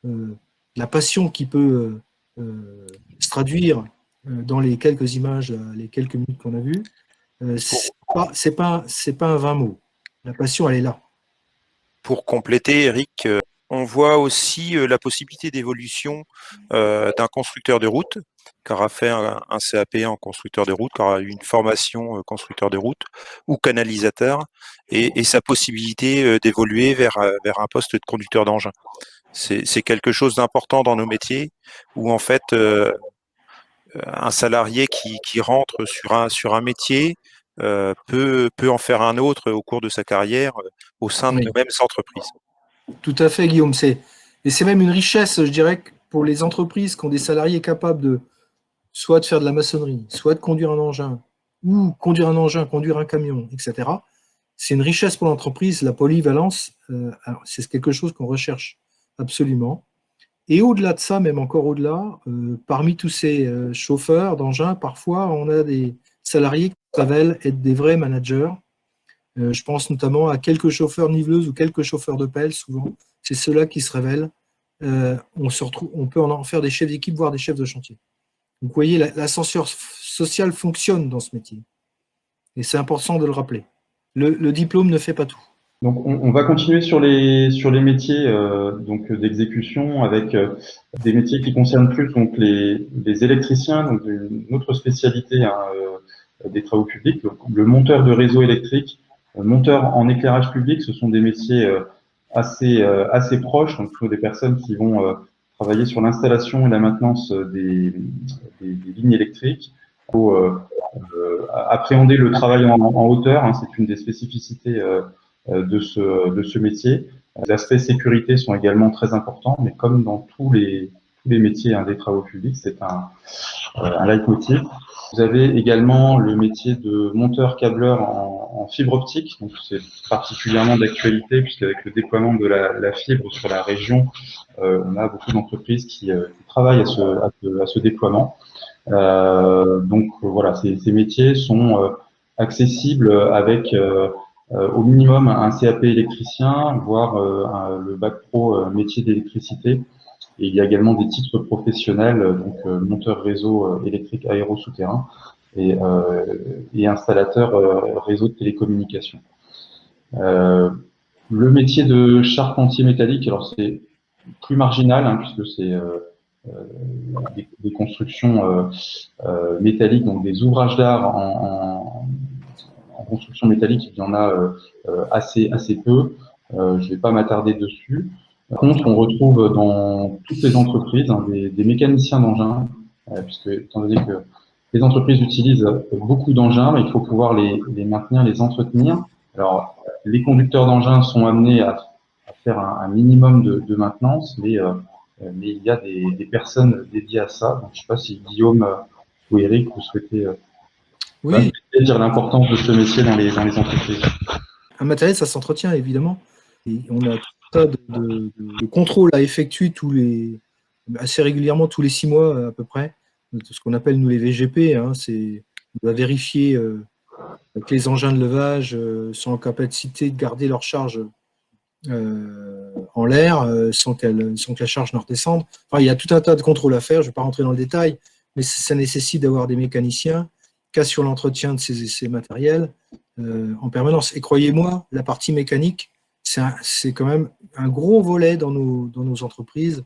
de la passion qui peut se traduire dans les quelques images, les quelques minutes qu'on a vues. C'est pas un vain mot. la passion, elle est là. Pour compléter, Eric, on voit aussi la possibilité d'évolution d'un constructeur de route qui aura fait un CAP en constructeur de route, qui aura eu une formation constructeur de route ou canalisateur, et sa possibilité d'évoluer vers un poste de conducteur d'engin. C'est quelque chose d'important dans nos métiers où en fait un salarié qui rentre sur un métier peut en faire un autre au cours de sa carrière au sein de nos mêmes entreprises. Tout à fait, Guillaume. Et c'est même une richesse, je dirais, pour les entreprises qui ont des salariés capables de soit de faire de la maçonnerie, soit de conduire un engin, ou conduire un engin, conduire un camion, etc. C'est une richesse pour l'entreprise. La polyvalence, c'est quelque chose qu'on recherche absolument. Et au-delà de ça, même encore au-delà, parmi tous ces chauffeurs d'engins, parfois, on a des salariés qui se révèlent être des vrais managers. Je pense notamment à quelques chauffeurs niveleuses ou quelques chauffeurs de pelle, souvent. C'est ceux-là qui se révèlent. On peut en faire des chefs d'équipe, voire des chefs de chantier. Donc, vous voyez, l'ascenseur social fonctionne dans ce métier. Et c'est important de le rappeler. Le diplôme ne fait pas tout. Donc, on va continuer sur les métiers donc d'exécution avec des métiers qui concernent plus donc les électriciens, donc une autre spécialité des travaux publics, donc, le monteur de réseau électrique, monteur en éclairage public. Ce sont des métiers assez proches, donc des personnes qui vont travailler sur l'installation et la maintenance des lignes électriques. Il faut appréhender le travail en hauteur, hein, c'est une des spécificités de ce métier. Les aspects sécurité sont également très importants, mais comme dans tous les métiers des travaux publics, c'est un leitmotiv. Vous avez également le métier de monteur câbleur en fibre optique, donc c'est particulièrement d'actualité puisqu'avec le déploiement de la fibre sur la région, on a beaucoup d'entreprises qui travaillent à ce déploiement. Donc voilà, ces métiers sont accessibles avec au minimum un CAP électricien, voire le bac pro métier d'électricité. Et il y a également des titres professionnels, donc monteur réseau électrique aéro-souterrain et installateur réseau de télécommunications. Le métier de charpentier métallique, alors c'est plus marginal, hein, puisque c'est des constructions métalliques, donc des ouvrages d'art en construction métallique, il y en a assez peu. Je ne vais pas m'attarder dessus. Par contre, on retrouve dans toutes les entreprises des mécaniciens d'engins, puisque étant donné que les entreprises utilisent beaucoup d'engins, il faut pouvoir les maintenir, les entretenir. Alors, les conducteurs d'engins sont amenés à faire un minimum de maintenance, mais il y a des personnes dédiées à ça. Donc, je ne sais pas si Guillaume ou Eric, vous souhaitez dire l'importance de ce métier dans les entreprises. Un matériel, ça s'entretient évidemment. Et on a tas de contrôles à effectuer assez régulièrement, tous les 6 mois à peu près, ce qu'on appelle nous les VGP. Hein, on doit vérifier que les engins de levage sont en capacité de garder leur charge en l'air sans que la charge ne redescende. Enfin, il y a tout un tas de contrôles à faire, je ne vais pas rentrer dans le détail, mais ça nécessite d'avoir des mécaniciens qui assurent l'entretien de ces matériels en permanence. Et croyez-moi, la partie mécanique, c'est quand même un gros volet dans nos entreprises.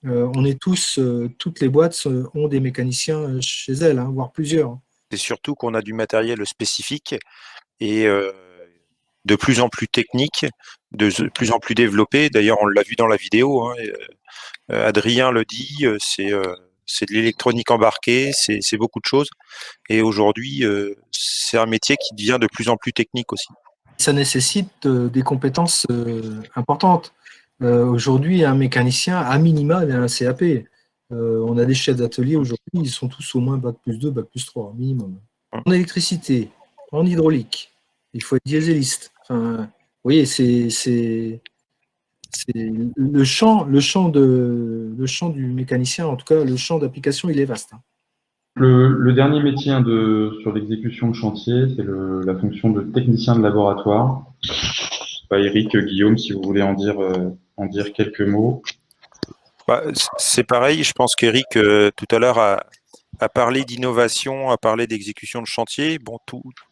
On est toutes les boîtes ont des mécaniciens chez elles, hein, voire plusieurs. C'est surtout qu'on a du matériel spécifique et de plus en plus technique, de plus en plus développé. D'ailleurs, on l'a vu dans la vidéo, hein, Adrien le dit, c'est de l'électronique embarquée, c'est beaucoup de choses. Et aujourd'hui, c'est un métier qui devient de plus en plus technique aussi. Ça nécessite des compétences importantes. Aujourd'hui, un mécanicien, à minima, a un CAP. On a des chefs d'atelier aujourd'hui, ils sont tous au moins Bac+2, Bac+3, minimum. En électricité, en hydraulique, il faut être dieseliste. Enfin, vous voyez, c'est le champ du mécanicien, en tout cas, le champ d'application, il est vaste. Le dernier métier sur l'exécution de chantier, c'est la fonction de technicien de laboratoire. Je sais pas, Eric, Guillaume, si vous voulez en dire quelques mots. C'est pareil, je pense qu'Eric tout à l'heure à parler d'innovation, à parler d'exécution de chantier. Bon,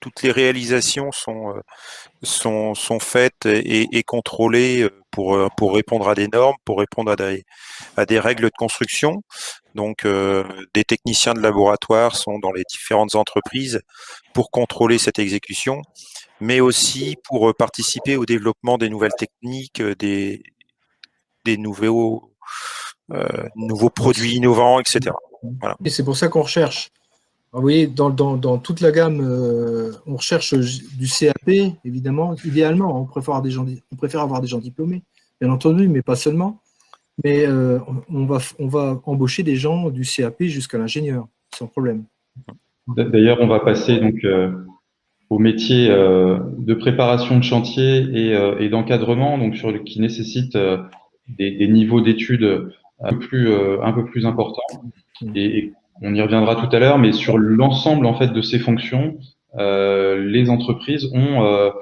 toutes les réalisations sont faites et contrôlées pour répondre à des normes, pour répondre à des règles de construction. Donc, des techniciens de laboratoire sont dans les différentes entreprises pour contrôler cette exécution, mais aussi pour participer au développement des nouvelles techniques, des nouveaux produits innovants, etc. Voilà. Et c'est pour ça qu'on recherche. Alors, vous voyez, dans toute la gamme, on recherche du CAP, évidemment. Idéalement, on préfère avoir des gens diplômés, bien entendu, mais pas seulement. Mais on va embaucher des gens du CAP jusqu'à l'ingénieur, sans problème. D'ailleurs, on va passer donc au métier de préparation de chantier et d'encadrement, donc qui nécessite des niveaux d'études un peu plus importants. Et on y reviendra tout à l'heure, mais sur l'ensemble en fait de ces fonctions, les entreprises ont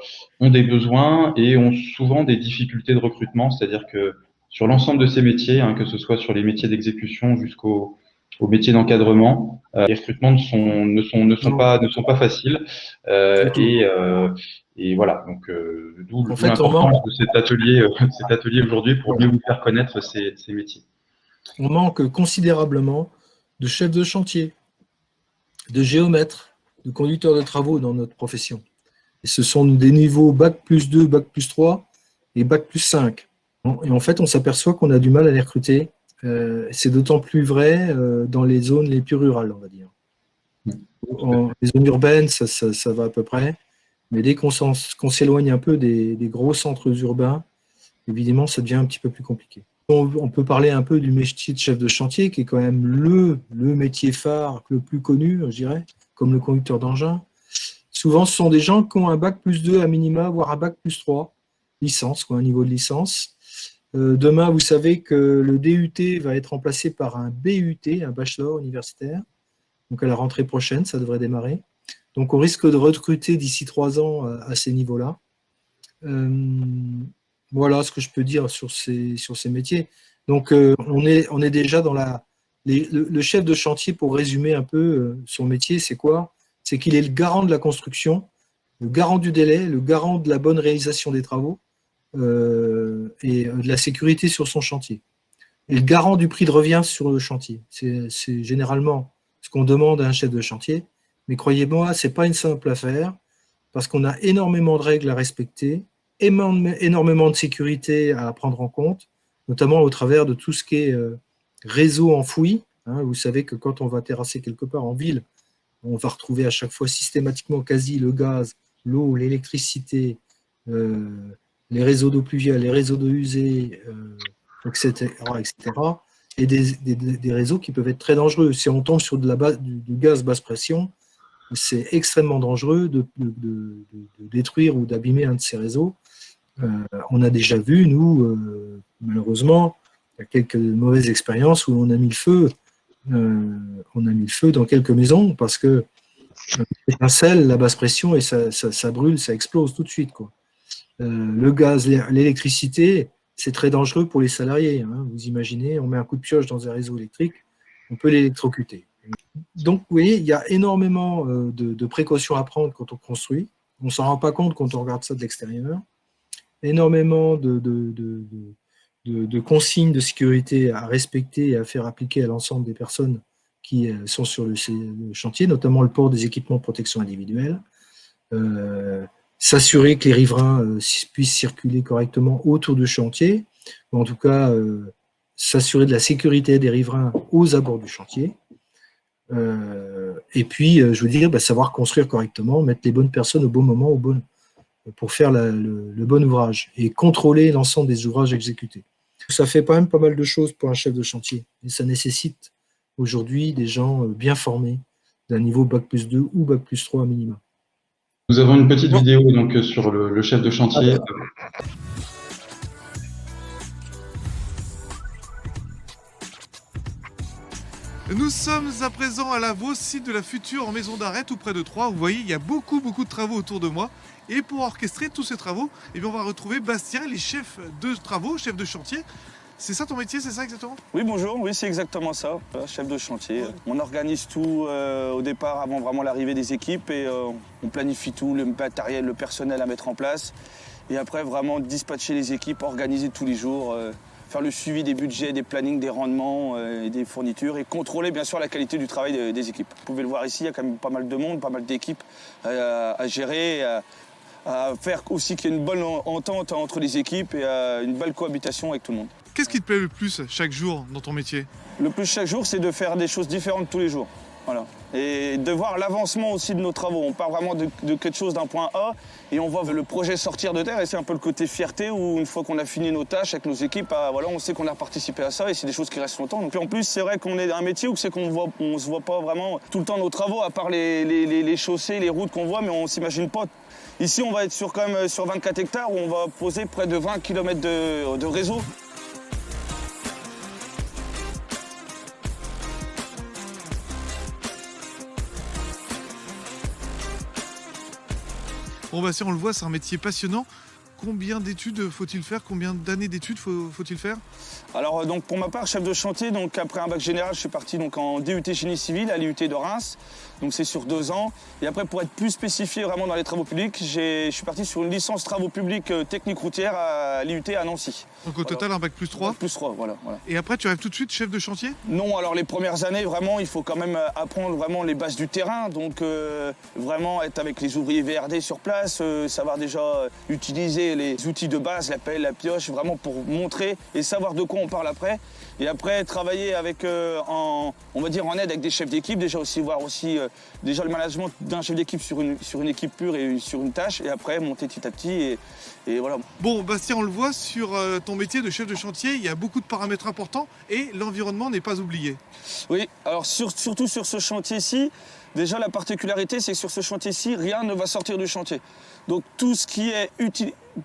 des besoins et ont souvent des difficultés de recrutement, c'est-à-dire que sur l'ensemble de ces métiers, que ce soit sur les métiers d'exécution jusqu'aux métiers d'encadrement, les recrutements ne sont pas faciles. Et voilà, donc d'où l'importance de cet atelier aujourd'hui pour mieux vous faire connaître ces métiers. On manque considérablement de chefs de chantier, de géomètres, de conducteurs de travaux dans notre profession. Et ce sont des niveaux Bac plus 2, Bac plus 3 et Bac plus 5. Et en fait, on s'aperçoit qu'on a du mal à les recruter. C'est d'autant plus vrai dans les zones les plus rurales, on va dire. Les zones urbaines, ça va à peu près. Mais dès qu'on s'éloigne un peu des gros centres urbains, évidemment, ça devient un petit peu plus compliqué. On peut parler un peu du métier de chef de chantier, qui est quand même le métier phare le plus connu, je dirais, comme le conducteur d'engin. Souvent, ce sont des gens qui ont un Bac plus 2 à minima, voire un Bac plus 3, licence, un niveau de licence. Demain, vous savez que le DUT va être remplacé par un BUT, un bachelor universitaire. Donc, à la rentrée prochaine, ça devrait démarrer. Donc, on risque de recruter d'ici 3 ans à ces niveaux-là. Voilà ce que je peux dire sur ces métiers. Donc, on est déjà dans le chef de chantier, pour résumer un peu son métier, c'est quoi? C'est qu'il est le garant de la construction, le garant du délai, le garant de la bonne réalisation des travaux et de la sécurité sur son chantier. Et le garant du prix de revient sur le chantier. C'est généralement ce qu'on demande à un chef de chantier. Mais croyez-moi, ce n'est pas une simple affaire, parce qu'on a énormément de règles à respecter, énormément de sécurité à prendre en compte, notamment au travers de tout ce qui est réseau enfoui. Vous savez que quand on va terrasser quelque part en ville, on va retrouver à chaque fois systématiquement quasi le gaz, l'eau, l'électricité, les réseaux d'eau pluviale, les réseaux d'eau usée, etc., etc. Et des réseaux qui peuvent être très dangereux. Si on tombe sur du gaz basse pression, c'est extrêmement dangereux de détruire ou d'abîmer un de ces réseaux. On a déjà vu, nous, malheureusement, il y a quelques mauvaises expériences où on a mis le feu dans quelques maisons parce que l'étincelle, la basse pression, et ça brûle, ça explose tout de suite, quoi. Le gaz, l'électricité, c'est très dangereux pour les salariés. Vous imaginez, on met un coup de pioche dans un réseau électrique, on peut l'électrocuter. Donc, vous voyez, il y a énormément de précautions à prendre quand on construit. On ne s'en rend pas compte quand on regarde ça de l'extérieur. Énormément de consignes de sécurité à respecter et à faire appliquer à l'ensemble des personnes qui sont sur le chantier, notamment le port des équipements de protection individuelle. S'assurer que les riverains puissent circuler correctement autour du chantier, ou en tout cas s'assurer de la sécurité des riverains aux abords du chantier. Et puis, je veux dire, savoir construire correctement, mettre les bonnes personnes au bon moment, pour faire le bon ouvrage et contrôler l'ensemble des ouvrages exécutés. Ça fait quand même pas mal de choses pour un chef de chantier. Et ça nécessite aujourd'hui des gens bien formés, d'un niveau Bac plus 2 ou Bac plus 3 à minima. Nous avons une petite vidéo donc, sur le chef de chantier. Nous sommes à présent à la Vos, site de la future maison d'arrêt, tout près de Troyes. Vous voyez, il y a beaucoup de travaux autour de moi. Et pour orchestrer tous ces travaux, on va retrouver Bastien, les chefs de travaux, chefs de chantier. C'est ça ton métier, c'est ça exactement? Oui, bonjour, oui, c'est exactement ça, chef de chantier. On organise tout au départ avant vraiment l'arrivée des équipes et on planifie tout, le matériel, le personnel à mettre en place. Et après, vraiment dispatcher les équipes, organiser tous les jours, faire le suivi des budgets, des plannings, des rendements et des fournitures et contrôler bien sûr la qualité du travail des équipes. Vous pouvez le voir ici, il y a quand même pas mal de monde, pas mal d'équipes à gérer, à faire aussi qu'il y ait une bonne entente entre les équipes et une belle cohabitation avec tout le monde. Qu'est-ce qui te plaît le plus chaque jour dans ton métier? Le plus chaque jour, c'est de faire des choses différentes tous les jours. Voilà. Et de voir l'avancement aussi de nos travaux. On part vraiment de quelque chose d'un point A et on voit le projet sortir de terre et c'est un peu le côté fierté où une fois qu'on a fini nos tâches avec nos équipes, voilà, on sait qu'on a participé à ça et c'est des choses qui restent longtemps. Donc, en plus, c'est vrai qu'on est un métier où c'est qu'on ne se voit pas vraiment tout le temps nos travaux à part les chaussées, les routes qu'on voit, mais on ne s'imagine pas. Ici, on va être quand même sur 24 hectares où on va poser près de 20 km de réseau. Bon Bastien, on le voit, c'est un métier passionnant. Combien d'études faut-il faire? Combien d'années d'études faut-il faire? Alors donc pour ma part, chef de chantier, donc après un bac général, je suis parti donc en DUT génie civil à l'IUT de Reims. Donc c'est sur 2 ans. Et après, pour être plus spécifié vraiment dans les travaux publics, je suis parti sur une licence travaux publics technique routière à l'IUT à Nancy. Donc au total, un bac plus 3? Bac plus 3, voilà. Et après, tu arrives tout de suite chef de chantier? Non, alors les premières années, vraiment, il faut quand même apprendre vraiment les bases du terrain. Donc vraiment être avec les ouvriers VRD sur place, savoir déjà utiliser les outils de base, la pelle, la pioche, vraiment pour montrer et savoir de quoi on parle après. Et après, travailler avec, on va dire en aide avec des chefs d'équipe, déjà aussi voir aussi déjà le management d'un chef d'équipe sur une équipe pure et sur une tâche, et après monter petit à petit et voilà. Bon, Bastien, on le voit sur ton métier de chef de chantier, il y a beaucoup de paramètres importants et l'environnement n'est pas oublié. Oui, alors surtout sur ce chantier-ci, déjà la particularité, c'est que sur ce chantier-ci, rien ne va sortir du chantier. Donc tout ce qui est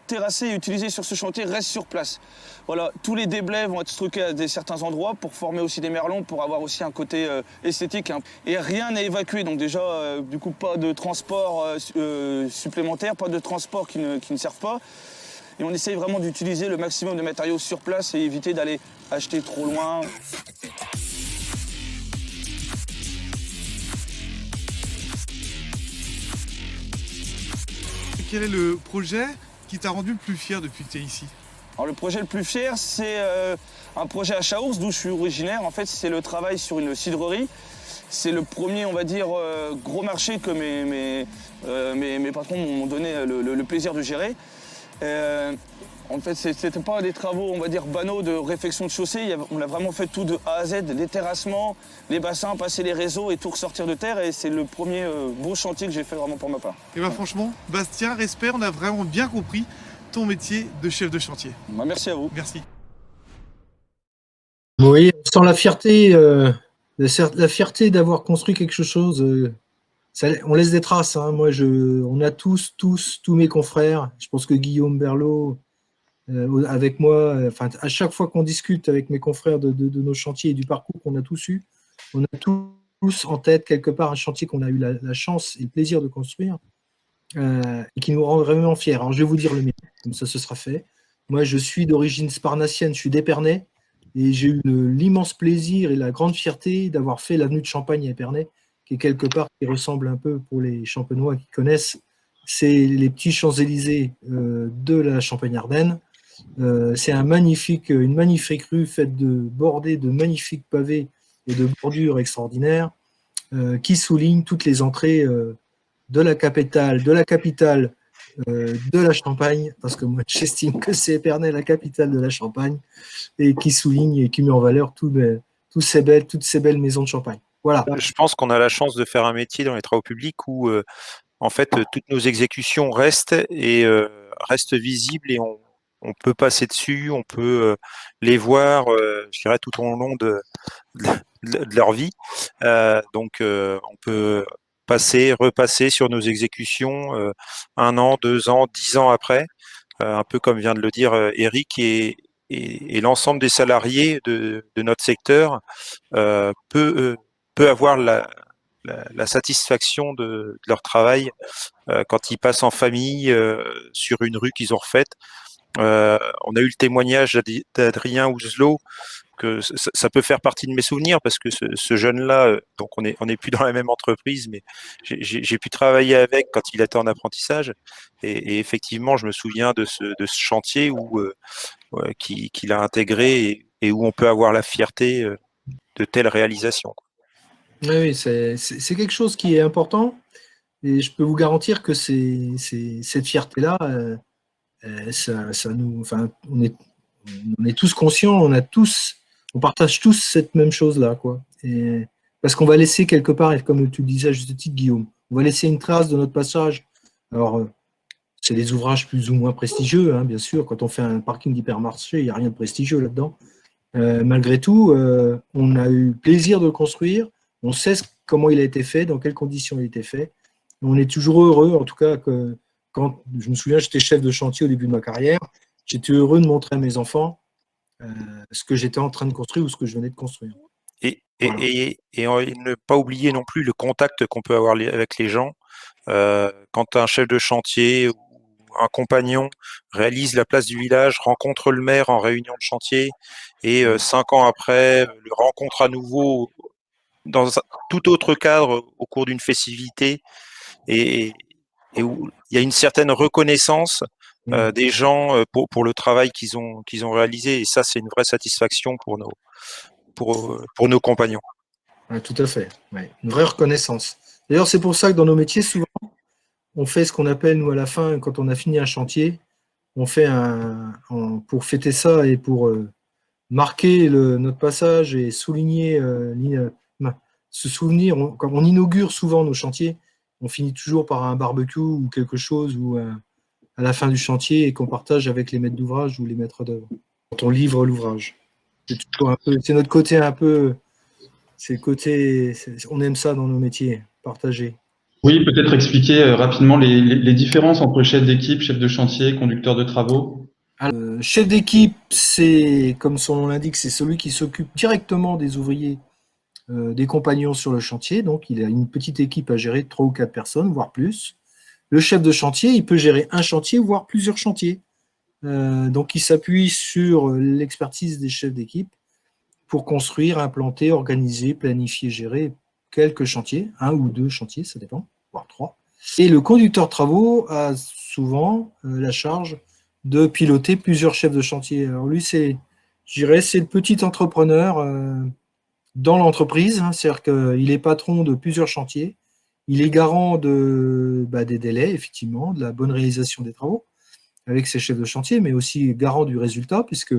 terrassé et utilisé sur ce chantier reste sur place. Voilà, tous les déblais vont être stockés à certains endroits pour former aussi des merlons, pour avoir aussi un côté esthétique. Et rien n'est évacué, donc déjà, du coup, pas de transport supplémentaire, pas de transport qui ne servent pas. Et on essaye vraiment d'utiliser le maximum de matériaux sur place et éviter d'aller acheter trop loin. Quel est le projet qui t'a rendu le plus fier depuis que tu es ici? Alors le projet le plus fier, c'est un projet à Chaours, d'où je suis originaire. En fait, c'est le travail sur une cidrerie. C'est le premier, on va dire, gros marché que mes patrons m'ont donné le plaisir de gérer. En fait, c'était pas des travaux, on va dire, banaux de réfection de chaussée. On a vraiment fait tout de A à Z, les terrassements, les bassins, passer les réseaux et tout ressortir de terre. Et c'est le premier beau chantier que j'ai fait vraiment pour ma part. Et bien franchement, Bastien, respect, on a vraiment bien compris ton métier de chef de chantier. Bah, merci à vous. Merci. Oui, sans la fierté, la fierté d'avoir construit quelque chose, on laisse des traces. Hein. Moi, on a tous mes confrères. Je pense que Guillaume Berlot, avec moi, à chaque fois qu'on discute avec mes confrères de nos chantiers et du parcours qu'on a tous eu, on a tous en tête quelque part un chantier qu'on a eu la chance et le plaisir de construire et qui nous rend vraiment fiers. Alors, je vais vous dire le mien, comme ça ce sera fait. Moi, je suis d'origine sparnassienne, je suis d'Épernay et j'ai eu l'immense plaisir et la grande fierté d'avoir fait l'avenue de Champagne à Épernay, qui est quelque part qui ressemble un peu pour les Champenois qui connaissent. C'est les petits Champs-Élysées de la Champagne-Ardenne. C'est une magnifique rue faite bordée de magnifiques pavés et de bordures extraordinaires qui soulignent toutes les entrées de la capitale de la Champagne, parce que moi j'estime que c'est Épernay la capitale de la Champagne, et qui souligne et qui met en valeur toutes ces belles maisons de Champagne. Voilà. Je pense qu'on a la chance de faire un métier dans les travaux publics où en fait toutes nos exécutions restent visibles et on peut passer dessus, on peut les voir, je dirais, tout au long de leur vie. Donc, on peut repasser sur nos exécutions 1 an, 2 ans, 10 ans après, un peu comme vient de le dire Eric, et l'ensemble des salariés de notre secteur peut avoir la satisfaction de leur travail quand ils passent en famille sur une rue qu'ils ont refaite. On a eu le témoignage d'Adrien Ouzlot, que ça peut faire partie de mes souvenirs parce que ce jeune-là, donc on est plus dans la même entreprise, mais j'ai pu travailler avec quand il était en apprentissage, et effectivement, je me souviens de ce chantier qu'il a intégré et où on peut avoir la fierté de telles réalisations. Oui, c'est quelque chose qui est important, et je peux vous garantir que cette fierté-là, ça nous, enfin, on est tous conscients, on partage tous cette même chose-là, quoi. Et parce qu'on va laisser quelque part, et comme tu le disais à juste titre, Guillaume, on va laisser une trace de notre passage. Alors, c'est des ouvrages plus ou moins prestigieux, hein, bien sûr. Quand on fait un parking d'hypermarché, il n'y a rien de prestigieux là-dedans. Malgré tout, on a eu plaisir de le construire. On sait comment il a été fait, dans quelles conditions il a été fait. On est toujours heureux, en tout cas, que quand je me souviens, j'étais chef de chantier au début de ma carrière. J'étais heureux de montrer à mes enfants ce que j'étais en train de construire ou ce que je venais de construire. Et ne pas oublier non plus le contact qu'on peut avoir avec les gens. Quand un chef de chantier ou un compagnon réalise la place du village, rencontre le maire en réunion de chantier, et 5 ans après, le rencontre à nouveau dans un tout autre cadre au cours d'une festivité, et où il y a une certaine reconnaissance des gens pour le travail qu'ils ont réalisé, et ça, c'est une vraie satisfaction pour nos compagnons. Ouais, tout à fait, ouais. Une vraie reconnaissance. D'ailleurs, c'est pour ça que dans nos métiers, souvent, on fait ce qu'on appelle, nous, à la fin, quand on a fini un chantier, on fait pour fêter ça et pour marquer notre passage et souligner, se souvenir, quand on inaugure souvent nos chantiers, on finit toujours par un barbecue ou quelque chose, ou à la fin du chantier, et qu'on partage avec les maîtres d'ouvrage ou les maîtres d'œuvre, quand on livre l'ouvrage. C'est notre côté un peu, on aime ça dans nos métiers, partager. Oui, peut-être expliquer rapidement les différences entre chef d'équipe, chef de chantier, conducteur de travaux. Alors, chef d'équipe, c'est, comme son nom l'indique, c'est celui qui s'occupe directement des ouvriers, des compagnons sur le chantier. Donc, il a une petite équipe à gérer de 3 ou 4 personnes, voire plus. Le chef de chantier, il peut gérer un chantier, voire plusieurs chantiers. Donc, il s'appuie sur l'expertise des chefs d'équipe pour construire, implanter, organiser, planifier, gérer quelques chantiers, 1 ou 2 chantiers, ça dépend, voire 3. Et le conducteur de travaux a souvent la charge de piloter plusieurs chefs de chantier. Alors lui, c'est le petit entrepreneur dans l'entreprise, hein, c'est-à-dire qu'il est patron de plusieurs chantiers, il est garant des délais, effectivement, de la bonne réalisation des travaux avec ses chefs de chantier, mais aussi garant du résultat, puisque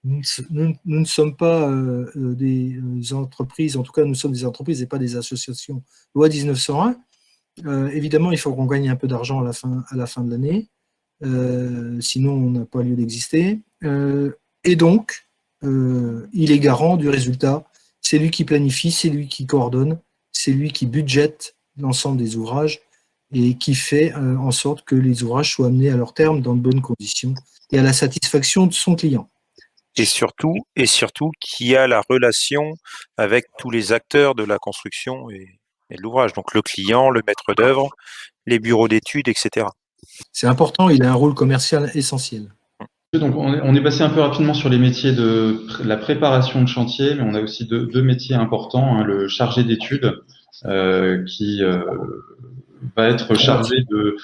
nous ne sommes pas des entreprises, en tout cas nous sommes des entreprises et pas des associations. Loi 1901, évidemment il faut qu'on gagne un peu d'argent à la fin de l'année, sinon on n'a pas lieu d'exister. Et donc, il est garant du résultat, c'est lui qui planifie, c'est lui qui coordonne, c'est lui qui budgète l'ensemble des ouvrages et qui fait en sorte que les ouvrages soient amenés à leur terme dans de bonnes conditions et à la satisfaction de son client. Et surtout, qui a la relation avec tous les acteurs de la construction et de l'ouvrage, donc le client, le maître d'œuvre, les bureaux d'études, etc. C'est important, il a un rôle commercial essentiel. Donc, on est passé un peu rapidement sur les métiers de la préparation de chantier, mais on a aussi deux métiers importants, hein, le chargé d'études qui va être chargé de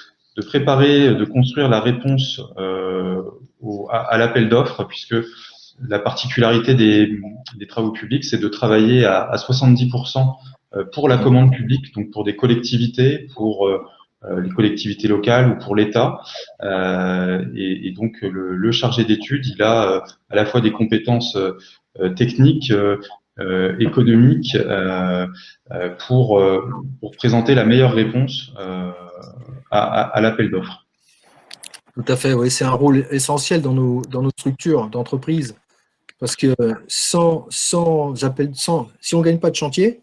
préparer, de construire la réponse à l'appel d'offres, puisque la particularité des travaux publics, c'est de travailler à 70% pour la commande publique, donc pour des collectivités, pour les collectivités locales ou pour l'État. Et donc, le chargé d'études, il a à la fois des compétences techniques, économiques, pour présenter la meilleure réponse à l'appel d'offres. Tout à fait, oui, c'est un rôle essentiel dans nos structures d'entreprise, parce que si on ne gagne pas de chantier,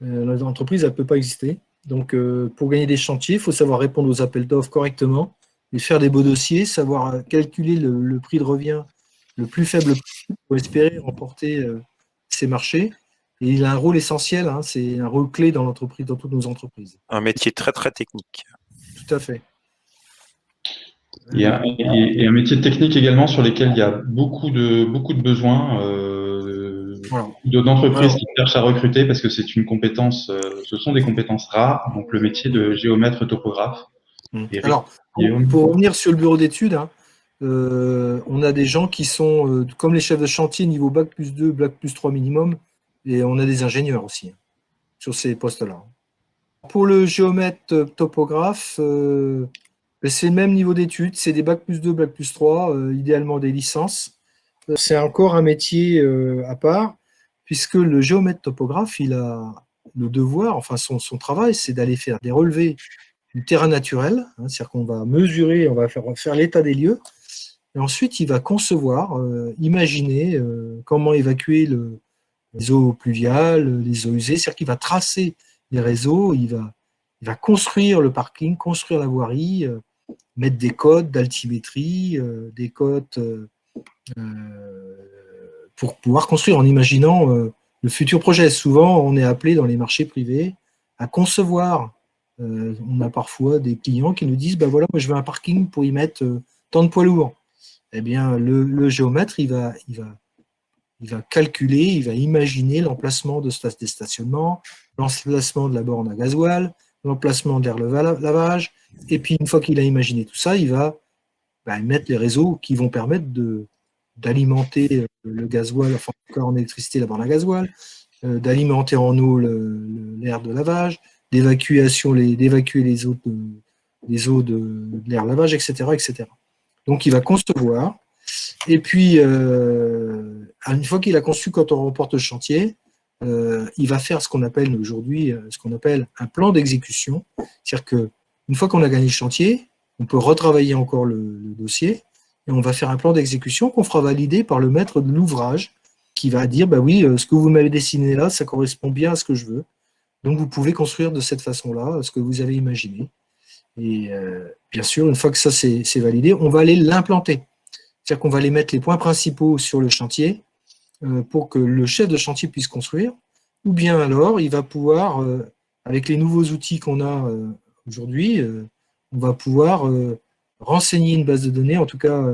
l'entreprise ne peut pas exister. Donc, pour gagner des chantiers, il faut savoir répondre aux appels d'offres correctement et faire des beaux dossiers, savoir calculer le prix de revient le plus faible possible pour espérer remporter ces marchés. Et il a un rôle essentiel, hein, c'est un rôle clé dans l'entreprise, dans toutes nos entreprises. Un métier très, très technique. Tout à fait. Et un métier technique également sur lesquels il y a beaucoup de besoins, Voilà. d'entreprises qui cherchent à recruter parce que c'est une compétence, ce sont des compétences rares. Donc le métier de géomètre topographe. Alors, pour revenir sur le bureau d'études, hein, on a des gens qui sont comme les chefs de chantier niveau bac+2, bac+3 minimum, et on a des ingénieurs aussi hein, sur ces postes-là. Pour le géomètre topographe, c'est le même niveau d'études, c'est des bac+2, bac+3, idéalement des licences. C'est encore un métier à part, puisque le géomètre topographe, il a le devoir, enfin son travail, c'est d'aller faire des relevés du terrain naturel, hein, c'est-à-dire qu'on va mesurer, on va faire l'état des lieux, et ensuite il va concevoir, imaginer comment évacuer les eaux pluviales, les eaux usées, c'est-à-dire qu'il va tracer les réseaux, il va construire le parking, construire la voirie, mettre des codes d'altimétrie, des codes pour pouvoir construire en imaginant le futur projet. Souvent, on est appelé dans les marchés privés à concevoir. On a parfois des clients qui nous disent ben voilà, moi je veux un parking pour y mettre tant de poids lourds. Eh bien, le géomètre, il va calculer, il va imaginer l'emplacement des stationnements, l'emplacement de la borne à gasoil, l'emplacement de l'air lavage, et puis une fois qu'il a imaginé tout ça, il va mettre les réseaux qui vont permettre d'alimenter le gasoil, enfin encore en électricité la borne à gasoil, d'alimenter en eau l'air de lavage, d'évacuer les eaux de l'air lavage, etc., etc. Donc il va concevoir, et puis une fois qu'il a conçu, quand on remporte le chantier, il va faire ce qu'on appelle aujourd'hui un plan d'exécution. C'est-à-dire qu'une fois qu'on a gagné le chantier, on peut retravailler encore le dossier et on va faire un plan d'exécution qu'on fera valider par le maître de l'ouvrage qui va dire bah oui, ce que vous m'avez dessiné là, ça correspond bien à ce que je veux. Donc vous pouvez construire de cette façon-là ce que vous avez imaginé. Et bien sûr, une fois que ça c'est validé, on va aller l'implanter. C'est-à-dire qu'on va aller mettre les points principaux sur le chantier pour que le chef de chantier puisse construire, ou bien alors il va pouvoir, avec les nouveaux outils qu'on a aujourd'hui, on va pouvoir renseigner une base de données, en tout cas,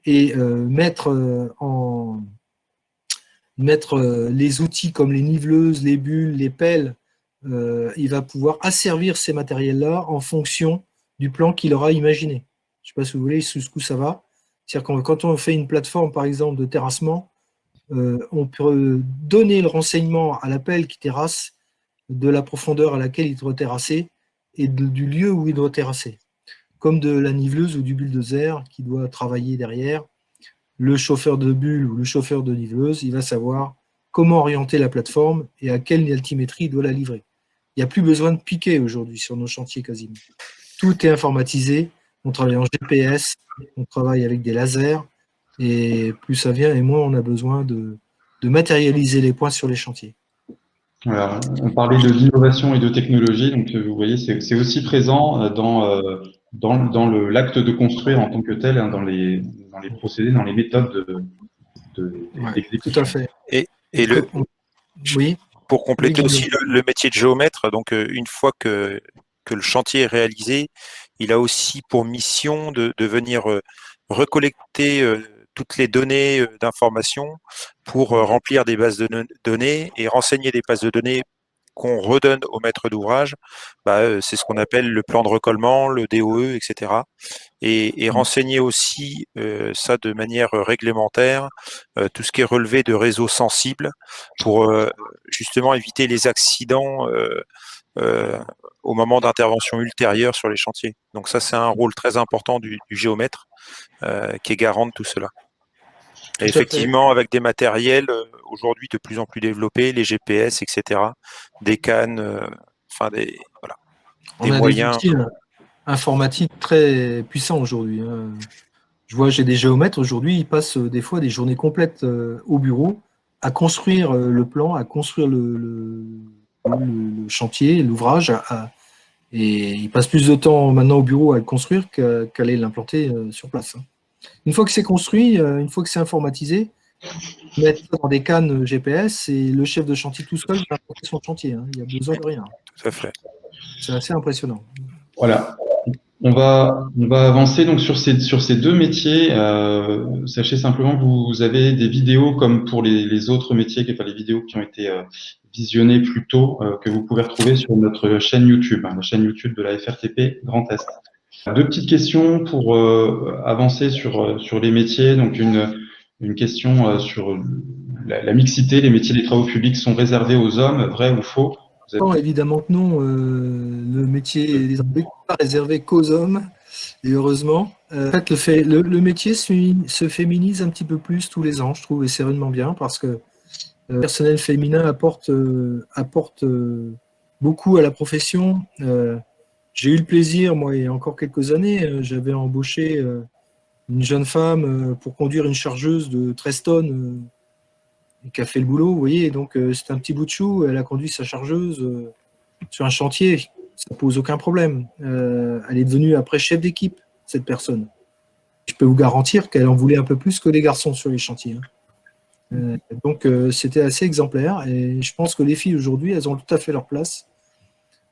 et mettre les outils comme les niveleuses, les bulles, les pelles, il va pouvoir asservir ces matériels-là en fonction du plan qu'il aura imaginé. Je ne sais pas si vous voulez jusqu'où ça va. C'est-à-dire que quand on fait une plateforme, par exemple, de terrassement, on peut donner le renseignement à la pelle qui terrasse de la profondeur à laquelle il doit terrasser et du lieu où il doit terrasser. Comme de la niveleuse ou du bulldozer qui doit travailler derrière. Le chauffeur de bulle ou le chauffeur de niveleuse, il va savoir comment orienter la plateforme et à quelle altimétrie il doit la livrer. Il n'y a plus besoin de piquer aujourd'hui sur nos chantiers quasiment. Tout est informatisé, on travaille en GPS, on travaille avec des lasers, et plus ça vient et moins on a besoin de matérialiser les points sur les chantiers. Voilà. On parlait d'innovation et de technologie, donc vous voyez, c'est aussi présent dans l'acte de construire en tant que tel, hein, dans les procédés, dans les méthodes d'exécution. Tout à fait. Oui. Pour compléter aussi le métier de géomètre, donc une fois que le chantier est réalisé, il a aussi pour mission de venir recollecter toutes les données d'information pour remplir des bases de données et renseigner des bases de données qu'on redonne au maître d'ouvrage. C'est ce qu'on appelle le plan de recollement, le DOE, etc. Et renseigner aussi ça de manière réglementaire, tout ce qui est relevé de réseaux sensibles pour justement éviter les accidents au moment d'intervention ultérieure sur les chantiers. Donc ça, c'est un rôle très important du géomètre qui est garant de tout cela. Et effectivement, avec des matériels aujourd'hui de plus en plus développés, les GPS, etc., des cannes, voilà, des moyens. Des outils informatiques très puissants aujourd'hui. Hein. Je vois, j'ai des géomètres aujourd'hui, ils passent des fois des journées complètes au bureau à construire le plan, à construire le chantier, l'ouvrage, et ils passent plus de temps maintenant au bureau à le construire qu'à aller l'implanter sur place. Hein. Une fois que c'est construit, une fois que c'est informatisé, mettre ça dans des cannes GPS et le chef de chantier tout seul va implanter son chantier. Hein. Il n'y a besoin de rien. Tout à fait. C'est assez impressionnant. Voilà. On va avancer donc sur ces deux métiers. Sachez simplement que vous avez des vidéos comme pour les autres métiers, enfin les vidéos qui ont été visionnées plus tôt, que vous pouvez retrouver sur notre chaîne YouTube, la chaîne YouTube de la FRTP Grand Est. Deux petites questions pour avancer sur les métiers. Donc une question sur la mixité. Les métiers des travaux publics sont réservés aux hommes, vrai ou faux? Non, évidemment que non. Le métier des travaux n'est pas réservé qu'aux hommes, et heureusement. En fait, le métier se féminise un petit peu plus tous les ans, je trouve, et c'est vraiment bien parce que le personnel féminin apporte beaucoup à la profession. J'ai eu le plaisir, moi, il y a encore quelques années, j'avais embauché une jeune femme pour conduire une chargeuse de 13 tonnes qui a fait le boulot, vous voyez. Donc, c'est un petit bout de chou. Elle a conduit sa chargeuse sur un chantier. Ça pose aucun problème. Elle est devenue après chef d'équipe, cette personne. Je peux vous garantir qu'elle en voulait un peu plus que les garçons sur les chantiers. Donc, c'était assez exemplaire. Et je pense que les filles, aujourd'hui, elles ont tout à fait leur place.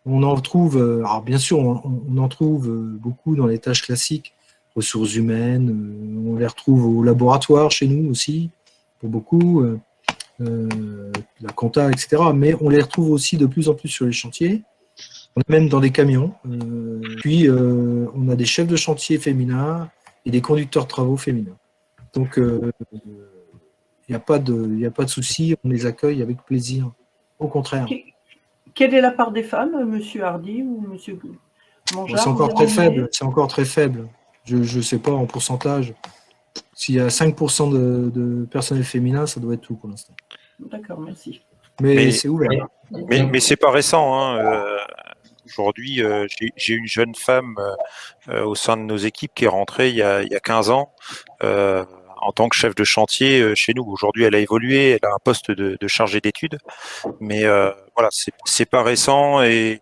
On en trouve, alors bien sûr, on en trouve beaucoup dans les tâches classiques, ressources humaines. On les retrouve au laboratoire chez nous aussi, pour beaucoup. La compta, etc. Mais on les retrouve aussi de plus en plus sur les chantiers, même dans des camions. Puis, on a des chefs de chantier féminins et des conducteurs de travaux féminins. Donc, il n'y a pas de souci, on les accueille avec plaisir. Au contraire. Quelle est la part des femmes, Monsieur Hardy ou Monsieur Mangeard? C'est encore très faible. C'est encore très faible. Je ne sais pas en pourcentage. S'il y a 5% de personnel féminin, ça doit être tout pour l'instant. D'accord, merci. Mais c'est ouvert. Mais c'est pas récent. Hein. Aujourd'hui, j'ai une jeune femme au sein de nos équipes qui est rentrée il y a 15 ans en tant que chef de chantier chez nous. Aujourd'hui, elle a évolué, elle a un poste de chargée d'études. Mais voilà, c'est pas récent. Et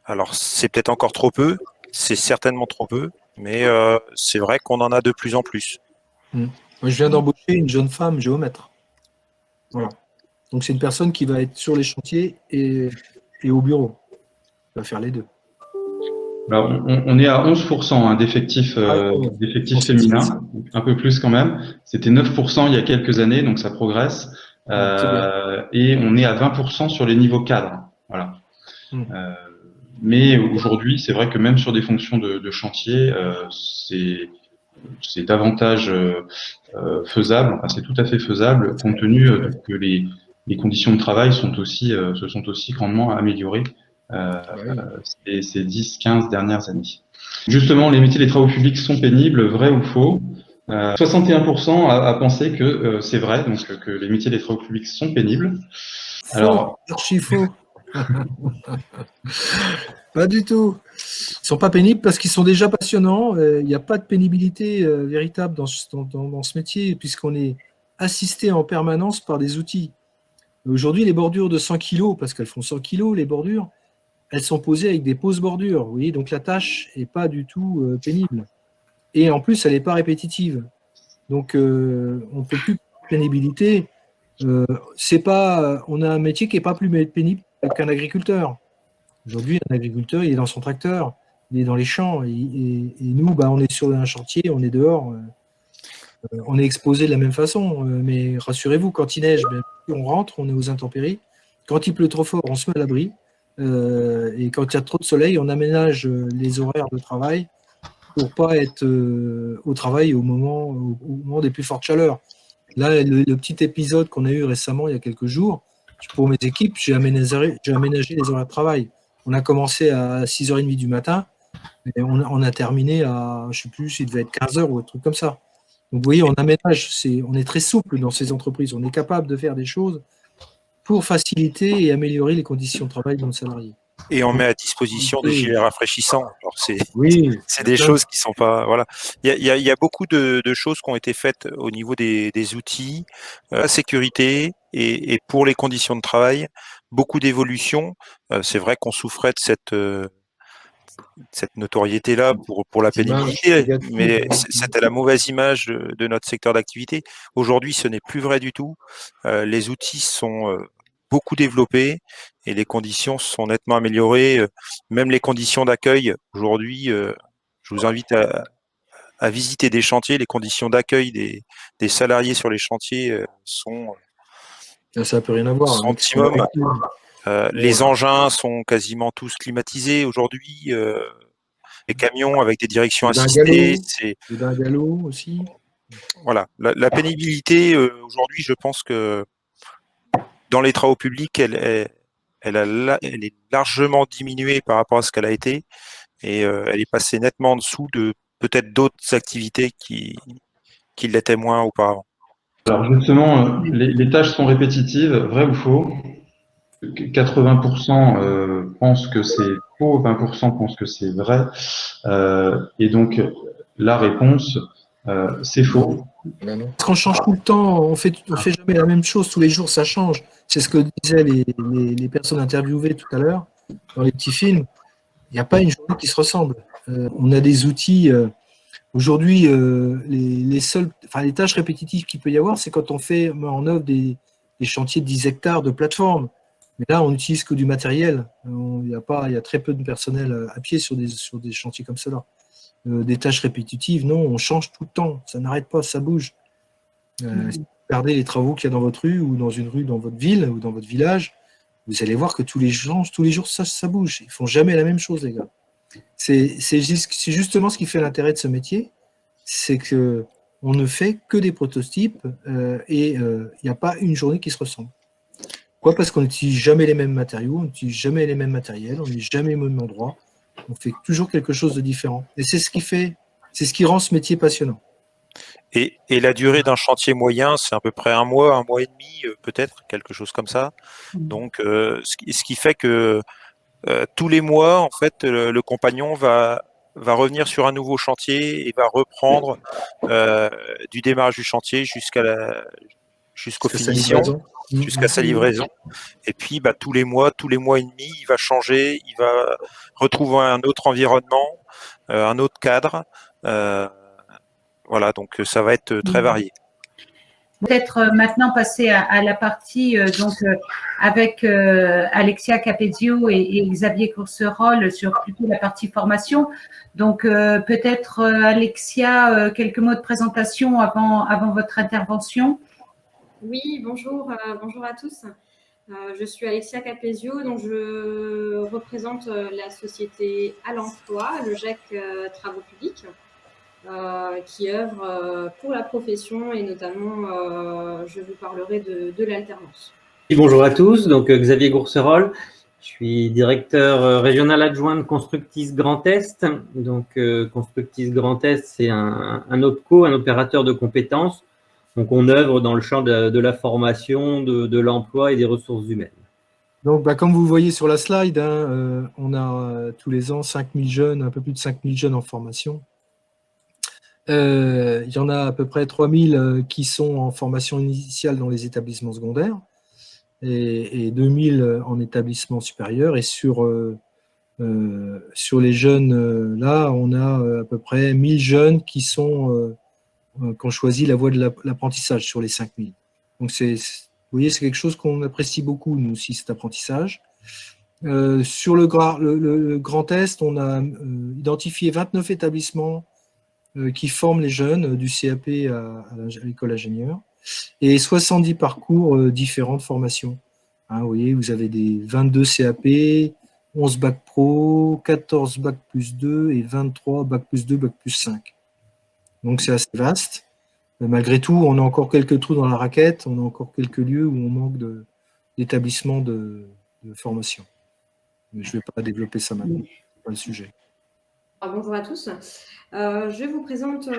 alors, c'est peut-être encore trop peu. C'est certainement trop peu. Mais c'est vrai qu'on en a de plus en plus. Moi, je viens d'embaucher une jeune femme géomètre. Voilà. Donc, c'est une personne qui va être sur les chantiers et au bureau. Elle va faire les deux. Alors, on est à 11% d'effectifs féminins, un peu plus quand même. C'était 9% il y a quelques années, donc ça progresse. Et on est à 20% sur les niveaux cadres. Voilà. Mais aujourd'hui, c'est vrai que même sur des fonctions de chantier, c'est davantage faisable, enfin, c'est tout à fait faisable, compte tenu que les conditions de travail se sont aussi grandement améliorées ces 10-15 dernières années. Justement, les métiers des travaux publics sont pénibles, vrai ou faux? 61% a pensé que c'est vrai, donc que les métiers des travaux publics sont pénibles. Alors, archi faux. Pas du tout. Ils ne sont pas pénibles parce qu'ils sont déjà passionnants. Il n'y a pas de pénibilité véritable dans ce métier puisqu'on est assisté en permanence par des outils. Aujourd'hui, les bordures de 100 kg, parce qu'elles font 100 kg, les bordures, elles sont posées avec des poses bordures. Vous voyez, donc la tâche n'est pas du tout pénible. Et en plus, elle n'est pas répétitive. Donc, on ne peut plus pénibilité. On a un métier qui n'est pas plus pénible qu'un agriculteur. Aujourd'hui, un agriculteur, il est dans son tracteur, il est dans les champs. Et nous, on est sur un chantier, on est dehors. On est exposé de la même façon. Mais rassurez-vous, quand il neige, on rentre, on est aux intempéries. Quand il pleut trop fort, on se met à l'abri. Et quand il y a trop de soleil, on aménage les horaires de travail pour ne pas être au travail au moment des plus fortes chaleurs. Là, le petit épisode qu'on a eu récemment, il y a quelques jours, pour mes équipes, j'ai aménagé les horaires de travail. On a commencé à 6h30 du matin et on a terminé à, je ne sais plus, il devait être 15h ou un truc comme ça. Donc, vous voyez, on aménage, on est très souple dans ces entreprises. On est capable de faire des choses pour faciliter et améliorer les conditions de travail de nos salariés. Et on met à disposition des gilets rafraîchissants. Alors c'est des ça. choses qui sont pas. Voilà. Il y a beaucoup de choses qui ont été faites au niveau des outils, la sécurité et pour les conditions de travail. Beaucoup d'évolutions. C'est vrai qu'on souffrait de cette notoriété-là pour la pénibilité, mais c'était la mauvaise image de notre secteur d'activité. Aujourd'hui, ce n'est plus vrai du tout. Les outils sont beaucoup développés et les conditions sont nettement améliorées. Même les conditions d'accueil, aujourd'hui, je vous invite à visiter des chantiers. Les conditions d'accueil des salariés sur les chantiers sont Ça n'a plus rien à voir. Hein, optimum. Les engins sont quasiment tous climatisés aujourd'hui. Les camions avec des directions assistées. C'est d'un galop aussi. Voilà. La pénibilité, aujourd'hui, je pense que dans les travaux publics, elle est largement diminuée par rapport à ce qu'elle a été. Et elle est passée nettement en dessous de peut-être d'autres activités qui l'étaient moins auparavant. Alors justement, les tâches sont répétitives, vrai ou faux? 80% pensent que c'est faux, 20% pensent que c'est vrai. Et donc, la réponse, c'est faux. Parce qu'on change tout le temps, on fait jamais la même chose, tous les jours ça change. C'est ce que disaient les personnes interviewées tout à l'heure dans les petits films. Il n'y a pas une journée qui se ressemble. On a des outils. Aujourd'hui, les tâches répétitives qu'il peut y avoir, c'est quand on met en œuvre des chantiers de 10 hectares de plateformes. Mais là, on n'utilise que du matériel. Il y a très peu de personnel à pied sur des chantiers comme cela. Des tâches répétitives, non, on change tout le temps. Ça n'arrête pas, ça bouge. Si vous regardez les travaux qu'il y a dans votre rue ou dans une rue dans votre ville ou dans votre village, vous allez voir que tous les jours, ça bouge. Ils ne font jamais la même chose, les gars. C'est justement ce qui fait l'intérêt de ce métier, c'est qu'on ne fait que des prototypes et il n'y a pas une journée qui se ressemble. Pourquoi ? Parce qu'on n'utilise jamais les mêmes matériaux, on n'utilise jamais les mêmes matériels, on n'est jamais au même endroit, on fait toujours quelque chose de différent. Et c'est ce qui rend ce métier passionnant. Et la durée d'un chantier moyen, c'est à peu près un mois et demi, peut-être, quelque chose comme ça. Donc, ce qui fait que tous les mois, en fait, le compagnon va revenir sur un nouveau chantier et va reprendre du démarrage du chantier jusqu'aux finitions, jusqu'à sa livraison. Et puis, tous les mois et demi, il va changer, il va retrouver un autre environnement, un autre cadre. Voilà, donc ça va être très varié. Peut-être maintenant passer à la partie avec Alexia Capezio et Xavier Courcerol sur plutôt la partie formation. Donc peut-être Alexia, quelques mots de présentation avant votre intervention. Oui, bonjour à tous. Je suis Alexia Capezio, donc je représente la société À l'Emploi, le GEC Travaux Publics. Qui œuvre pour la profession et notamment, je vous parlerai de l'alternance. Bonjour à tous, donc Xavier Courcerol, je suis directeur régional adjoint de Constructis Grand Est. Donc Constructis Grand Est, c'est un OPCO, un opérateur de compétences. Donc on œuvre dans le champ de la formation, de l'emploi et des ressources humaines. Donc, comme vous voyez sur la slide, on a tous les ans 5000 jeunes, un peu plus de 5000 jeunes en formation. Il y en a à peu près 3000 qui sont en formation initiale dans les établissements secondaires et 2000 en établissement supérieur. Et sur les jeunes, là, on a à peu près 1000 jeunes qui ont choisi la voie de l'apprentissage sur les 5000. Donc, vous voyez, c'est quelque chose qu'on apprécie beaucoup, nous aussi, cet apprentissage. Sur le Grand Est, on a identifié 29 établissements qui forment les jeunes du CAP à l'école ingénieur et 70 parcours différents de formation. Vous voyez, vous avez des 22 CAP, 11 bac pro, 14 bac plus 2 et 23 bac plus 2, bac plus 5. Donc c'est assez vaste. Malgré tout, on a encore quelques trous dans la raquette, on a encore quelques lieux où on manque d'établissements de formation. Mais je ne vais pas développer ça maintenant, c'est pas le sujet. Bonjour à tous. Je vous présente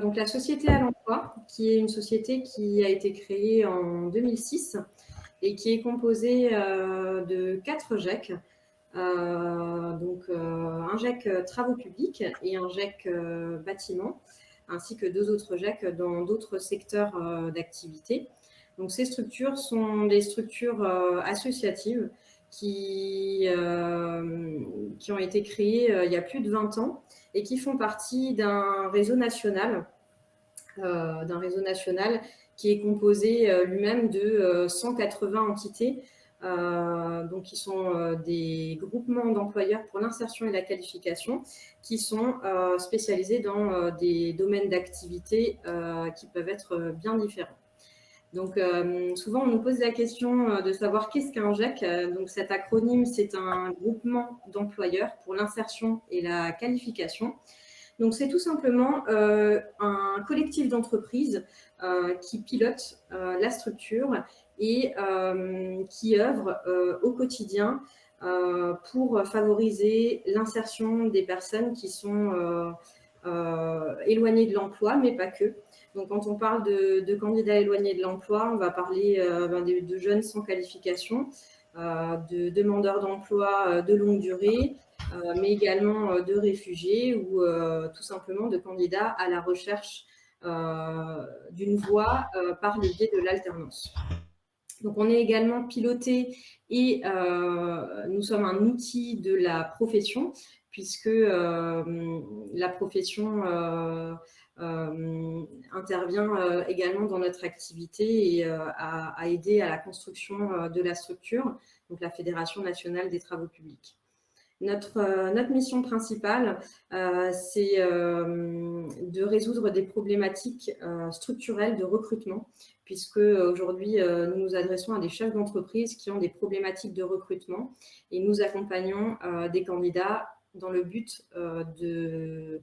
donc la société À l'Emploi, qui est une société qui a été créée en 2006 et qui est composée de 4 GEC. Donc un GEC travaux publics et un GEC bâtiment, ainsi que 2 autres GEC dans d'autres secteurs d'activité. Donc ces structures sont des structures associatives qui ont été créées il y a plus de 20 ans et qui font partie d'un réseau national qui est composé lui-même de 180 entités donc qui sont des groupements d'employeurs pour l'insertion et la qualification, qui sont spécialisés dans des domaines d'activité qui peuvent être bien différents. Donc, souvent, on nous pose la question de savoir qu'est-ce qu'un GEC. Donc, cet acronyme, c'est un groupement d'employeurs pour l'insertion et la qualification. Donc, c'est tout simplement un collectif d'entreprises qui pilote la structure et qui œuvre au quotidien pour favoriser l'insertion des personnes qui sont éloignées de l'emploi, mais pas que. Donc, quand on parle de candidats éloignés de l'emploi, on va parler de jeunes sans qualification, de demandeurs d'emploi de longue durée, mais également de réfugiés ou tout simplement de candidats à la recherche d'une voie par le biais de l'alternance. Donc, on est également piloté et nous sommes un outil de la profession, puisque la profession intervient également dans notre activité et a aidé à la construction de la structure, donc la Fédération nationale des travaux publics. Notre mission principale, c'est de résoudre des problématiques structurelles de recrutement, puisque aujourd'hui, nous nous adressons à des chefs d'entreprise qui ont des problématiques de recrutement et nous accompagnons des candidats dans le but de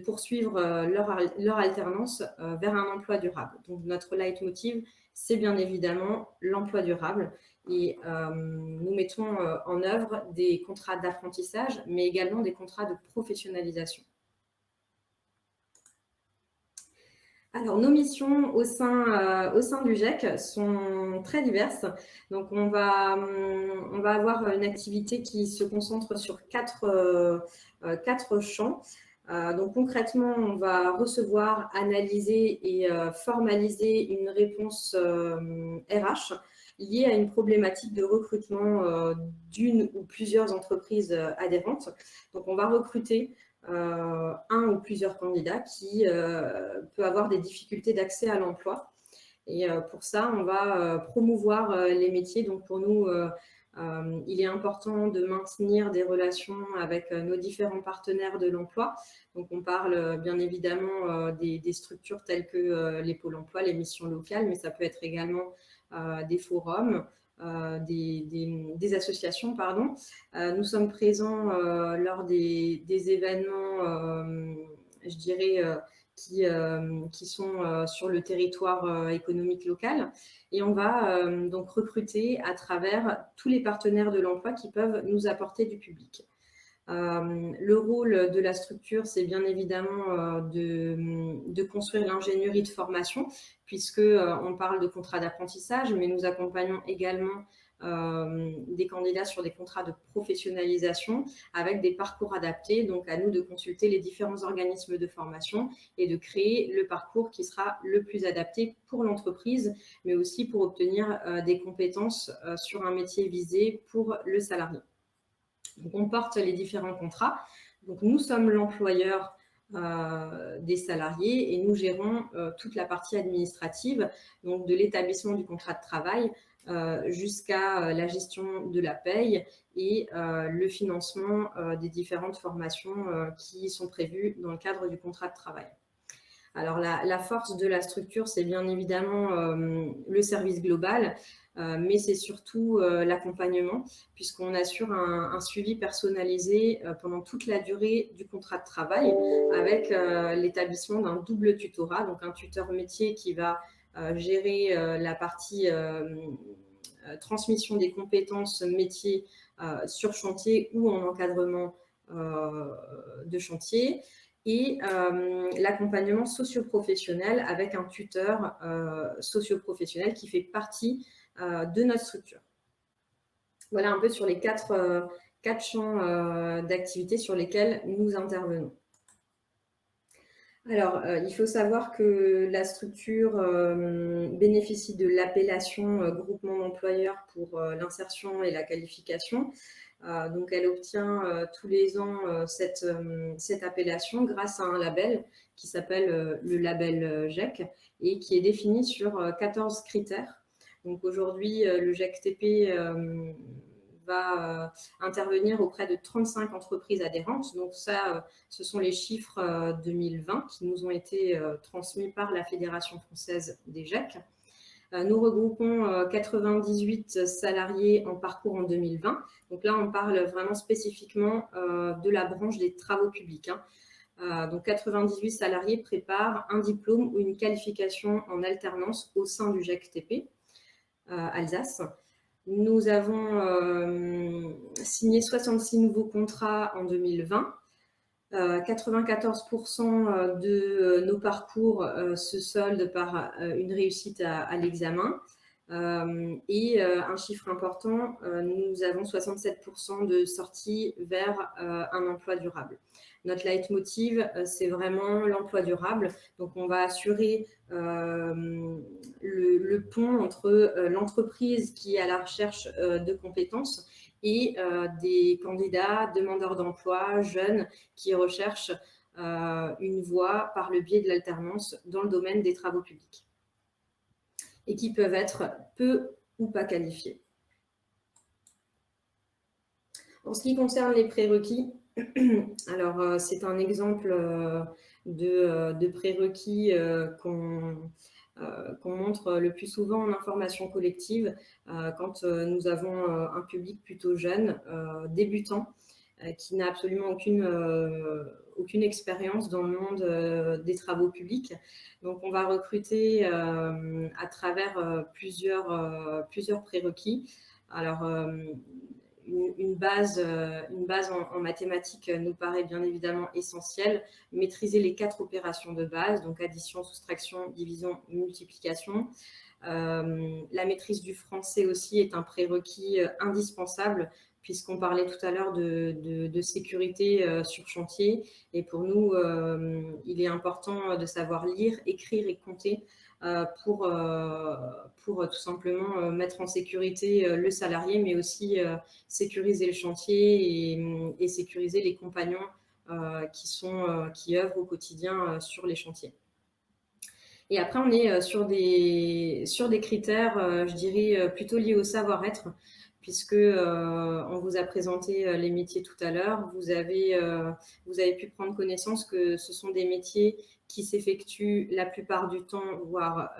poursuivre leur alternance vers un emploi durable. Donc, notre leitmotiv, c'est bien évidemment l'emploi durable. Et nous mettons en œuvre des contrats d'apprentissage, mais également des contrats de professionnalisation. Alors, nos missions au sein du GEC sont très diverses. Donc, on va avoir une activité qui se concentre sur quatre champs. Donc, concrètement, on va recevoir, analyser et formaliser une réponse RH liée à une problématique de recrutement d'une ou plusieurs entreprises adhérentes. Donc, on va recruter un ou plusieurs candidats qui peut avoir des difficultés d'accès à l'emploi. Et pour ça, on va promouvoir les métiers. Donc, pour nous, il est important de maintenir des relations avec nos différents partenaires de l'emploi. Donc, on parle bien évidemment des structures telles que les pôles emploi, les missions locales, mais ça peut être également des forums, des associations, pardon. Nous sommes présents lors des événements, je dirais, qui sont sur le territoire économique local. Et on va donc recruter à travers tous les partenaires de l'emploi qui peuvent nous apporter du public. Le rôle de la structure, c'est bien évidemment de construire l'ingénierie de formation, puisqu'on parle de contrats d'apprentissage, mais nous accompagnons également des candidats sur des contrats de professionnalisation avec des parcours adaptés. Donc, à nous de consulter les différents organismes de formation et de créer le parcours qui sera le plus adapté pour l'entreprise, mais aussi pour obtenir des compétences sur un métier visé pour le salarié. Donc, on porte les différents contrats. Donc, nous sommes l'employeur des salariés et nous gérons toute la partie administrative, donc de l'établissement du contrat de travail jusqu'à la gestion de la paye et le financement des différentes formations qui sont prévues dans le cadre du contrat de travail. Alors, la force de la structure, c'est bien évidemment le service global, mais c'est surtout l'accompagnement, puisqu'on assure un suivi personnalisé pendant toute la durée du contrat de travail, avec l'établissement d'un double tutorat, donc un tuteur métier qui va gérer la partie transmission des compétences métiers sur chantier ou en encadrement de chantier, et l'accompagnement socio-professionnel avec un tuteur socio-professionnel qui fait partie de notre structure. Voilà un peu sur les quatre champs d'activité sur lesquels nous intervenons. Alors, il faut savoir que la structure bénéficie de l'appellation groupement d'employeurs pour l'insertion et la qualification. Donc, elle obtient tous les ans cette appellation grâce à un label qui s'appelle le label GEC et qui est défini sur 14 critères. Donc aujourd'hui, le GECTP va intervenir auprès de 35 entreprises adhérentes. Donc ça, ce sont les chiffres 2020 qui nous ont été transmis par la Fédération française des GEC. Nous regroupons 98 salariés en parcours en 2020. Donc là, on parle vraiment spécifiquement de la branche des travaux publics. Donc 98 salariés préparent un diplôme ou une qualification en alternance au sein du GECTP Alsace. Nous avons signé 66 nouveaux contrats en 2020. 94% de nos parcours se soldent par une réussite à l'examen. Et un chiffre important, nous avons 67% de sorties vers un emploi durable. Notre leitmotiv, c'est vraiment l'emploi durable. Donc, on va assurer le pont entre l'entreprise qui est à la recherche de compétences et des candidats, demandeurs d'emploi, jeunes qui recherchent une voie par le biais de l'alternance dans le domaine des travaux publics et qui peuvent être peu ou pas qualifiés. En ce qui concerne les prérequis, alors c'est un exemple de prérequis qu'on montre le plus souvent en information collective quand nous avons un public plutôt jeune, débutant, qui n'a absolument aucune expérience dans le monde des travaux publics. Donc, on va recruter à travers plusieurs prérequis. Alors, une base en mathématiques nous paraît bien évidemment essentielle. Maîtriser les 4 opérations de base, donc addition, soustraction, division, multiplication. La maîtrise du français aussi est un prérequis indispensable puisqu'on parlait tout à l'heure de sécurité sur chantier. Et pour nous, il est important de savoir lire, écrire et compter pour tout simplement mettre en sécurité le salarié, mais aussi sécuriser le chantier et sécuriser les compagnons qui œuvrent au quotidien sur les chantiers. Et après, on est sur des critères, je dirais, plutôt liés au savoir-être, puisque on vous a présenté les métiers tout à l'heure. Vous avez pu prendre connaissance que ce sont des métiers qui s'effectuent la plupart du temps, voire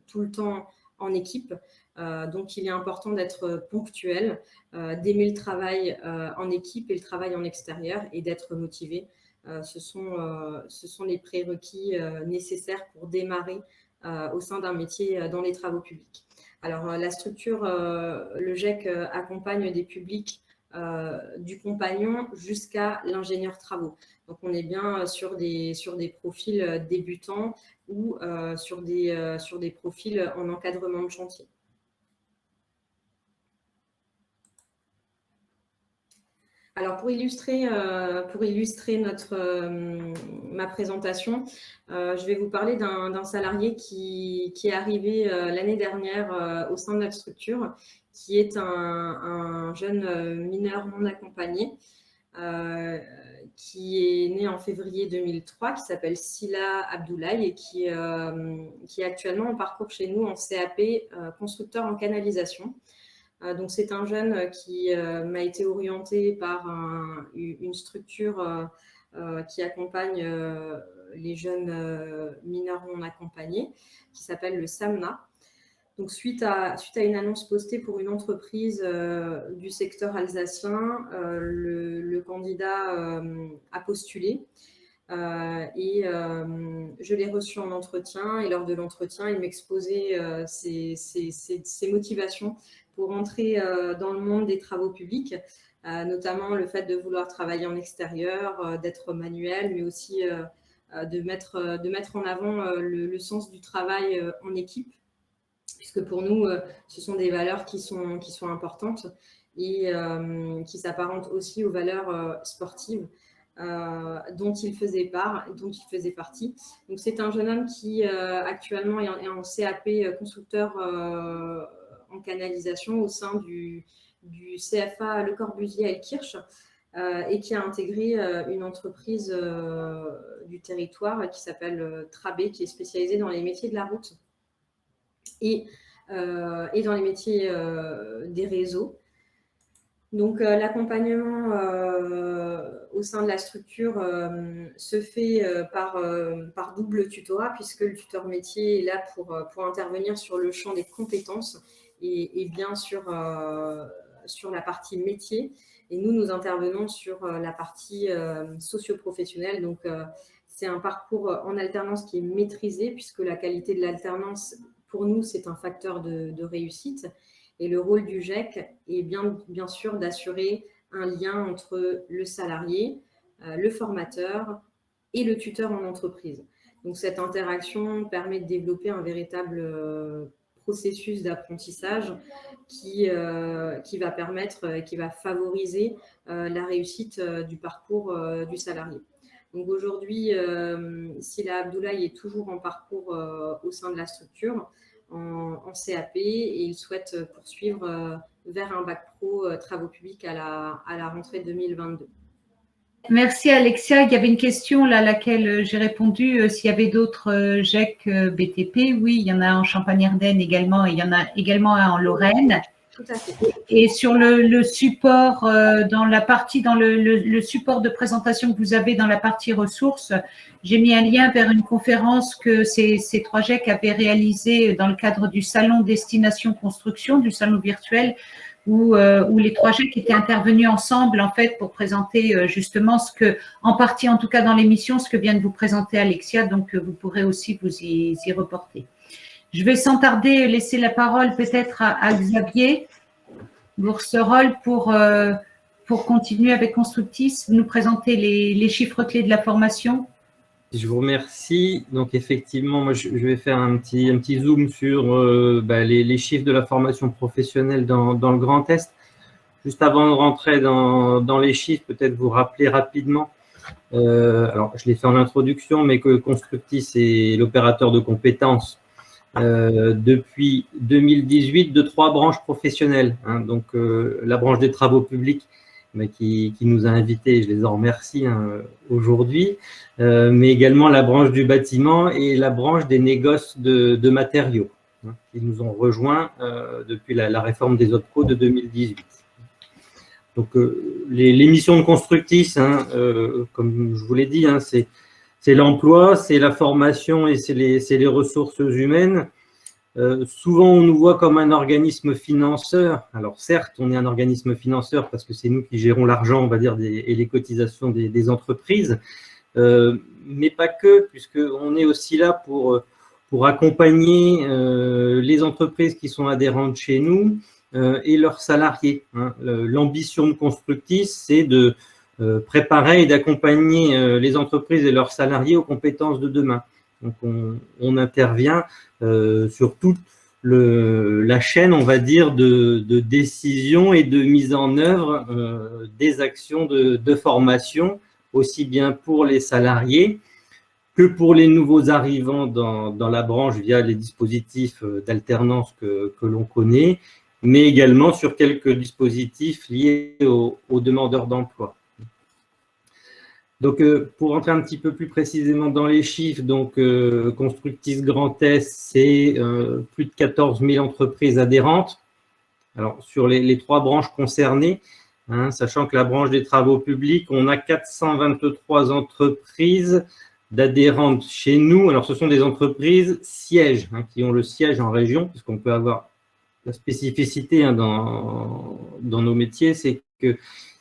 tout le temps en équipe. Donc, il est important d'être ponctuel, d'aimer le travail en équipe et le travail en extérieur et d'être motivé. Ce sont les prérequis nécessaires pour démarrer au sein d'un métier dans les travaux publics. Alors, la structure, le GEC accompagne des publics du compagnon jusqu'à l'ingénieur travaux. Donc, on est bien sur des profils débutants ou sur des profils en encadrement de chantier. Alors, pour illustrer ma présentation, je vais vous parler d'un salarié qui est arrivé l'année dernière au sein de notre structure, qui est un jeune mineur non accompagné, qui est né en février 2003, qui s'appelle Sila Abdoulaye et qui est actuellement en parcours chez nous en CAP constructeur en canalisation. Donc, c'est un jeune qui m'a été orienté par une structure qui accompagne les jeunes mineurs non accompagnés, qui s'appelle le SAMNA. Donc, suite à une annonce postée pour une entreprise du secteur alsacien, le candidat a postulé. Et je l'ai reçu en entretien et lors de l'entretien, il m'exposait ses motivations pour entrer dans le monde des travaux publics, notamment le fait de vouloir travailler en extérieur, d'être manuel, mais aussi de mettre en avant le sens du travail en équipe, puisque pour nous, ce sont des valeurs qui sont importantes et qui s'apparentent aussi aux valeurs sportives. Dont il faisait partie. Donc, c'est un jeune homme qui actuellement est en CAP constructeur en canalisation au sein du CFA Le Corbusier à Elkirch et qui a intégré une entreprise du territoire qui s'appelle Trabé, qui est spécialisée dans les métiers de la route. Et et dans les métiers des réseaux. Donc, l'accompagnement au sein de la structure se fait par double tutorat, puisque le tuteur métier est là pour intervenir sur le champ des compétences et bien sur la partie métier. Et nous intervenons sur la partie socio-professionnelle. Donc, c'est un parcours en alternance qui est maîtrisé, puisque la qualité de l'alternance, pour nous, c'est un facteur de réussite. Et le rôle du GEC est bien sûr d'assurer un lien entre le salarié, le formateur et le tuteur en entreprise. Donc, cette interaction permet de développer un véritable processus d'apprentissage qui va permettre, qui va favoriser la réussite du parcours du salarié. Donc, aujourd'hui, Sila Abdoulaye est toujours en parcours au sein de la structure, en CAP, et il souhaite poursuivre vers un bac pro travaux publics à la rentrée 2022. Merci Alexia. Il y avait une question là, à laquelle j'ai répondu, s'il y avait d'autres GEC BTP. Oui, il y en a en Champagne-Ardenne également, et il y en a également un en Lorraine. Tout à fait. Et sur le support, dans le support de présentation que vous avez dans la partie ressources, j'ai mis un lien vers une conférence que ces 3 GEC avaient réalisée dans le cadre du salon Destination Construction, du salon virtuel, où les 3 GEC étaient intervenus ensemble en fait pour présenter justement en partie en tout cas dans l'émission, ce que vient de vous présenter Alexia. Donc vous pourrez aussi vous y reporter. Je vais sans tarder laisser la parole peut-être à Xavier Gourcerolles pour continuer avec Constructis, nous présenter les chiffres clés de la formation. Je vous remercie. Donc, effectivement, moi, je vais faire un petit zoom sur les chiffres de la formation professionnelle dans le Grand Est. Juste avant de rentrer dans les chiffres, peut-être vous rappeler rapidement, alors je l'ai fait en introduction, mais que Constructis est l'opérateur de compétences depuis 2018 de 3 branches professionnelles. Donc, la branche des travaux publics, qui nous a invités, je les en remercie aujourd'hui, mais également la branche du bâtiment et la branche des négoces de matériaux, qui nous ont rejoints depuis la réforme des OPCO de 2018. Donc, les missions de Constructis, comme je vous l'ai dit, c'est l'emploi, c'est la formation et c'est les ressources humaines. Souvent, on nous voit comme un organisme financeur. Alors, certes, on est un organisme financeur parce que c'est nous qui gérons l'argent, on va dire, et les cotisations des entreprises, mais pas que, puisqu'on est aussi là pour accompagner les entreprises qui sont adhérentes chez nous et leurs salariés. L'ambition de Constructis, c'est de préparer et d'accompagner les entreprises et leurs salariés aux compétences de demain. Donc, on intervient sur toute la chaîne, on va dire, de décision et de mise en œuvre des actions de formation, aussi bien pour les salariés que pour les nouveaux arrivants dans la branche via les dispositifs d'alternance que l'on connaît, mais également sur quelques dispositifs liés aux demandeurs d'emploi. Donc, pour rentrer un petit peu plus précisément dans les chiffres, donc Constructis Grand Est, c'est plus de 14 000 entreprises adhérentes. Alors, sur les 3 branches concernées, sachant que la branche des travaux publics, on a 423 entreprises d'adhérentes chez nous. Alors, ce sont des entreprises sièges, qui ont le siège en région, puisqu'on peut avoir la spécificité dans nos métiers, c'est que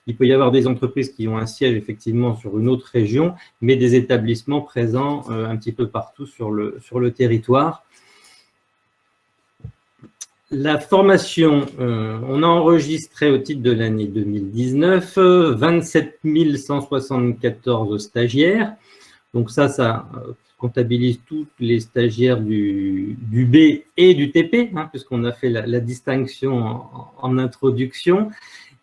il peut y avoir des entreprises qui ont un siège effectivement sur une autre région, mais des établissements présents un petit peu partout sur le territoire. La formation, on a enregistré au titre de l'année 2019 27 174 stagiaires. Donc ça comptabilise tous les stagiaires du B et du TP, puisqu'on a fait la distinction en introduction.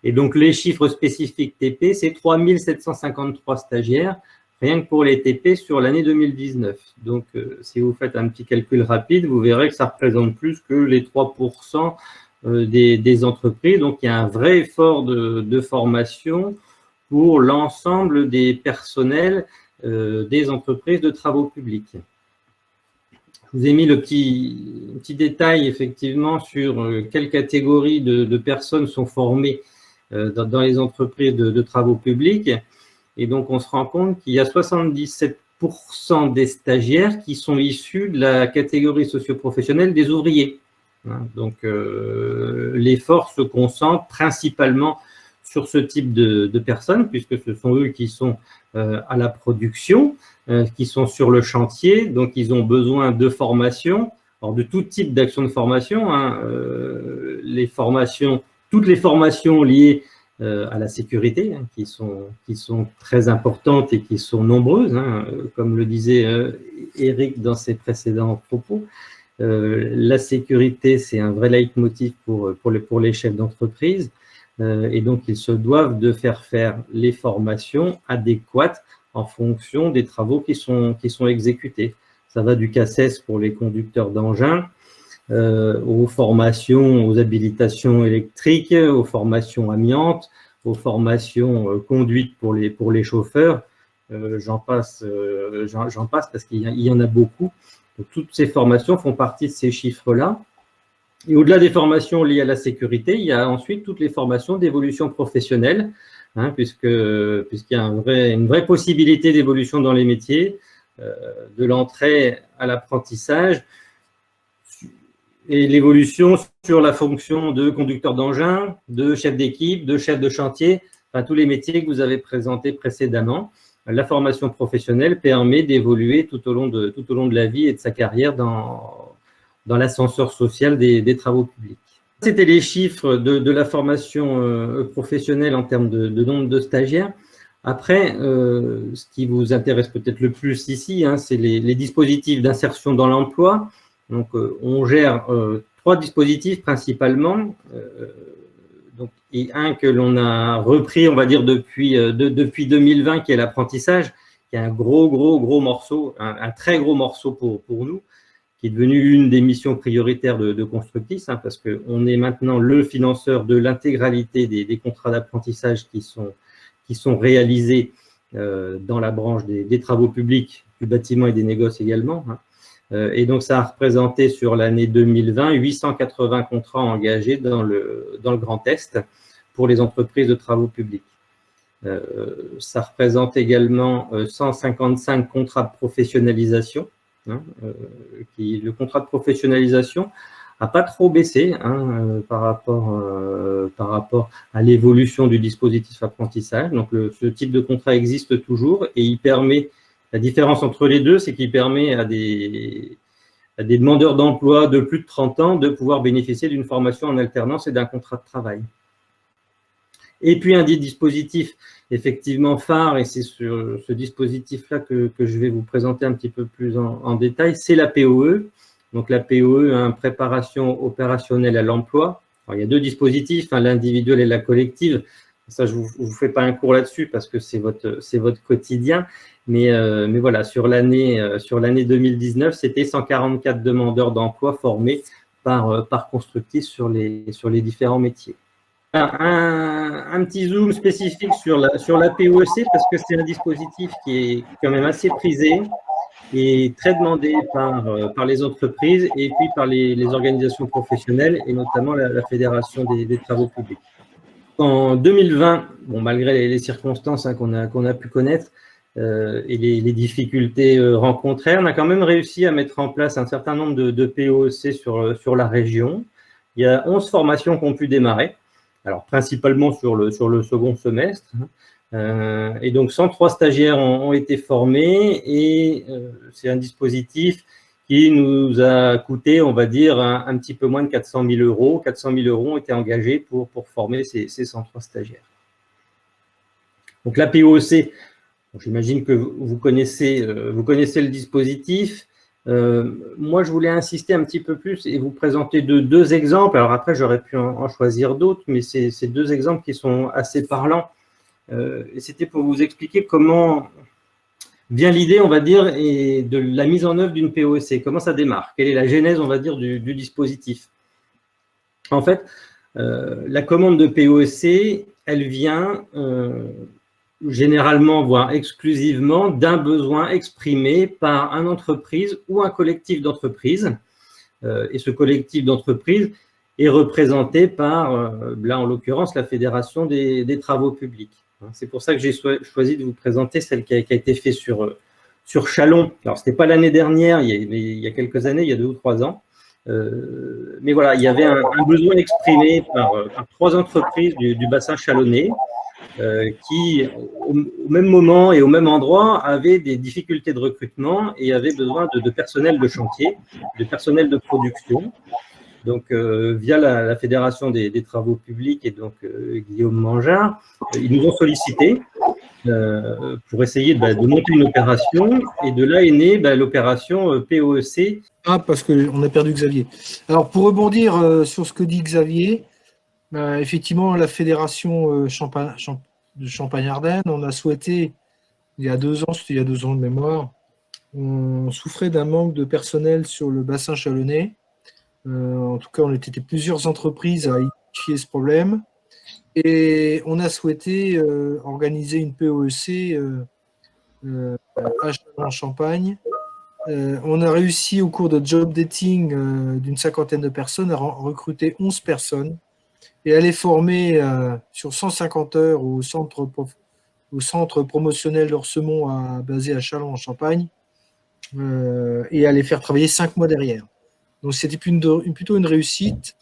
Et donc, les chiffres spécifiques TP, c'est 3 753 stagiaires, rien que pour les TP sur l'année 2019. Donc, si vous faites un petit calcul rapide, vous verrez que ça représente plus que les 3% des entreprises. Donc, il y a un vrai effort de formation pour l'ensemble des personnels des entreprises de travaux publics. Je vous ai mis le petit détail effectivement sur quelle catégorie de personnes sont formées dans les entreprises de travaux publics. Et donc, on se rend compte qu'il y a 77% des stagiaires qui sont issus de la catégorie socio-professionnelle des ouvriers. Donc, l'effort se concentre principalement sur ce type de personnes, puisque ce sont eux qui sont à la production, qui sont sur le chantier, donc ils ont besoin de formation, alors de tout type d'action de formation, les formations, toutes les formations liées à la sécurité, qui sont très importantes et qui sont nombreuses, comme le disait Eric dans ses précédents propos. La sécurité, c'est un vrai leitmotiv pour les chefs d'entreprise. Et donc, ils se doivent de faire les formations adéquates en fonction des travaux qui sont exécutés. Ça va du CACES pour les conducteurs d'engins, aux formations, aux habilitations électriques, aux formations amiantes, aux formations conduites pour les chauffeurs. J'en passe parce qu'il y en a beaucoup. Donc, toutes ces formations font partie de ces chiffres-là. Et au-delà des formations liées à la sécurité, il y a ensuite toutes les formations d'évolution professionnelle, puisqu'il y a une vraie possibilité d'évolution dans les métiers, de l'entrée à l'apprentissage, et l'évolution sur la fonction de conducteur d'engin, de chef d'équipe, de chef de chantier, enfin, tous les métiers que vous avez présentés précédemment. La formation professionnelle permet d'évoluer tout au long de la vie et de sa carrière dans l'ascenseur social des travaux publics. C'était les chiffres de la formation professionnelle en termes de nombre de stagiaires. Après, ce qui vous intéresse peut-être le plus ici, c'est les dispositifs d'insertion dans l'emploi. Donc, on gère 3 dispositifs principalement, et un que l'on a repris, on va dire, depuis 2020, qui est l'apprentissage, qui est un gros morceau, un très gros morceau pour nous, qui est devenu une des missions prioritaires de Constructis, parce qu'on est maintenant le financeur de l'intégralité des contrats d'apprentissage qui sont réalisés dans la branche des travaux publics, du bâtiment et des négoces également. Et donc, ça a représenté sur l'année 2020 880 contrats engagés dans le Grand Est pour les entreprises de travaux publics. Ça représente également 155 contrats de professionnalisation. Le contrat de professionnalisation n'a pas trop baissé par rapport à l'évolution du dispositif apprentissage. Donc, ce type de contrat existe toujours et il permet, la différence entre les deux, c'est qu'il permet à des demandeurs d'emploi de plus de 30 ans de pouvoir bénéficier d'une formation en alternance et d'un contrat de travail. Et puis, un des dispositifs effectivement phare, et c'est sur ce dispositif-là que je vais vous présenter un petit peu plus en détail, c'est la POE. Donc, la POE, préparation opérationnelle à l'emploi. Il y a 2 dispositifs, l'individuel et la collective. Ça, je ne vous fais pas un cours là-dessus parce que c'est votre quotidien. Mais voilà, sur l'année 2019, c'était 144 demandeurs d'emploi formés par Constructis sur les différents métiers. Un petit zoom spécifique sur la POEC parce que c'est un dispositif qui est quand même assez prisé et très demandé par les entreprises et puis par les organisations professionnelles et notamment la Fédération des travaux publics. En 2020, malgré les circonstances qu'on a pu connaître et les difficultés rencontrées, on a quand même réussi à mettre en place un certain nombre de POEC sur la région. Il y a 11 formations qui ont pu démarrer. Alors, principalement sur le second semestre. Et donc, 103 stagiaires ont été formés et c'est un dispositif qui nous a coûté, on va dire, un petit peu moins de 400 000 euros. 400 000 euros ont été engagés pour former ces 103 stagiaires. Donc, la POEC, j'imagine que vous connaissez le dispositif. Moi, je voulais insister un petit peu plus et vous présenter 2 exemples. Alors après, j'aurais pu en choisir d'autres, mais c'est 2 exemples qui sont assez parlants. Et c'était pour vous expliquer comment vient l'idée, on va dire, et de la mise en œuvre d'une POEC. Comment ça démarre? Quelle est la genèse, on va dire, du dispositif? En fait, la commande de POEC, elle vient généralement, voire exclusivement, d'un besoin exprimé par une entreprise ou un collectif d'entreprises. Et ce collectif d'entreprises est représenté par, là en l'occurrence, la Fédération des travaux publics. C'est pour ça que j'ai choisi de vous présenter celle qui a été faite sur Châlons. Alors, ce n'était pas l'année dernière, il y a quelques années, il y a 2 ou 3 ans. Mais voilà, il y avait un besoin exprimé par 3 entreprises du bassin chalonnais qui, au même moment et au même endroit, avaient des difficultés de recrutement et avaient besoin de personnel de chantier, de personnel de production. Donc, via la Fédération des travaux publics et donc Guillaume Mangeur, ils nous ont sollicités pour essayer de monter une opération. Et de là est née l'opération POEC. Ah, parce qu'on a perdu Xavier. Alors, pour rebondir sur ce que dit Xavier, effectivement, la Fédération de Champagne-Ardenne, on a souhaité, il y a 2 ans, c'était il y a 2 ans de mémoire, on souffrait d'un manque de personnel sur le bassin chalonnais. En tout cas, on était plusieurs entreprises à identifier ce problème. Et on a souhaité organiser une POEC à Châlons-en-Champagne. On a réussi au cours de job dating d'une 50aine de personnes à recruter 11 personnes et à les former sur 150 heures au centre promotionnel d'Orsemont basé à Châlons-en-Champagne et à les faire travailler 5 mois derrière. Donc c'était plutôt une réussite,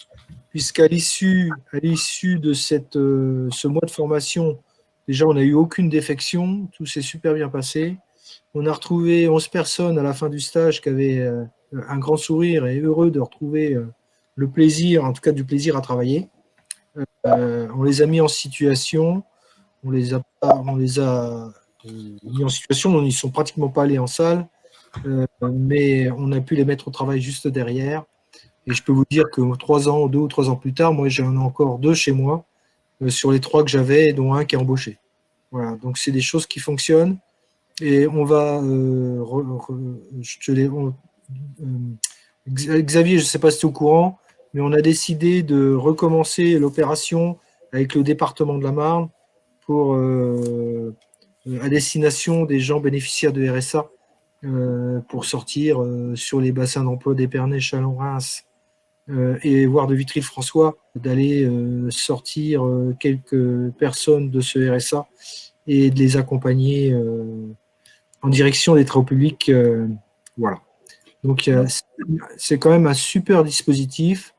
puisqu'à l'issue de ce mois de formation, déjà on n'a eu aucune défection, tout s'est super bien passé. On a retrouvé 11 personnes à la fin du stage qui avaient un grand sourire et heureux de retrouver le plaisir, en tout cas du plaisir à travailler. On les a mis en situation, on les a mis en situation, ils ne sont pratiquement pas allés en salle, mais on a pu les mettre au travail juste derrière. Et je peux vous dire que 2 ou 3 ans plus tard, moi j'en ai encore 2 chez moi, sur les 3 que j'avais, dont un qui est embauché. Voilà, donc c'est des choses qui fonctionnent. Et on va, Xavier, je ne sais pas si tu es au courant, mais on a décidé de recommencer l'opération avec le département de la Marne à destination des gens bénéficiaires de RSA pour sortir sur les bassins d'emploi d'Épernay, Châlons, Reims et voire de Vitry-le-François, d'aller sortir quelques personnes de ce RSA et de les accompagner en direction des travaux publics. Voilà. Donc, c'est quand même un super dispositif.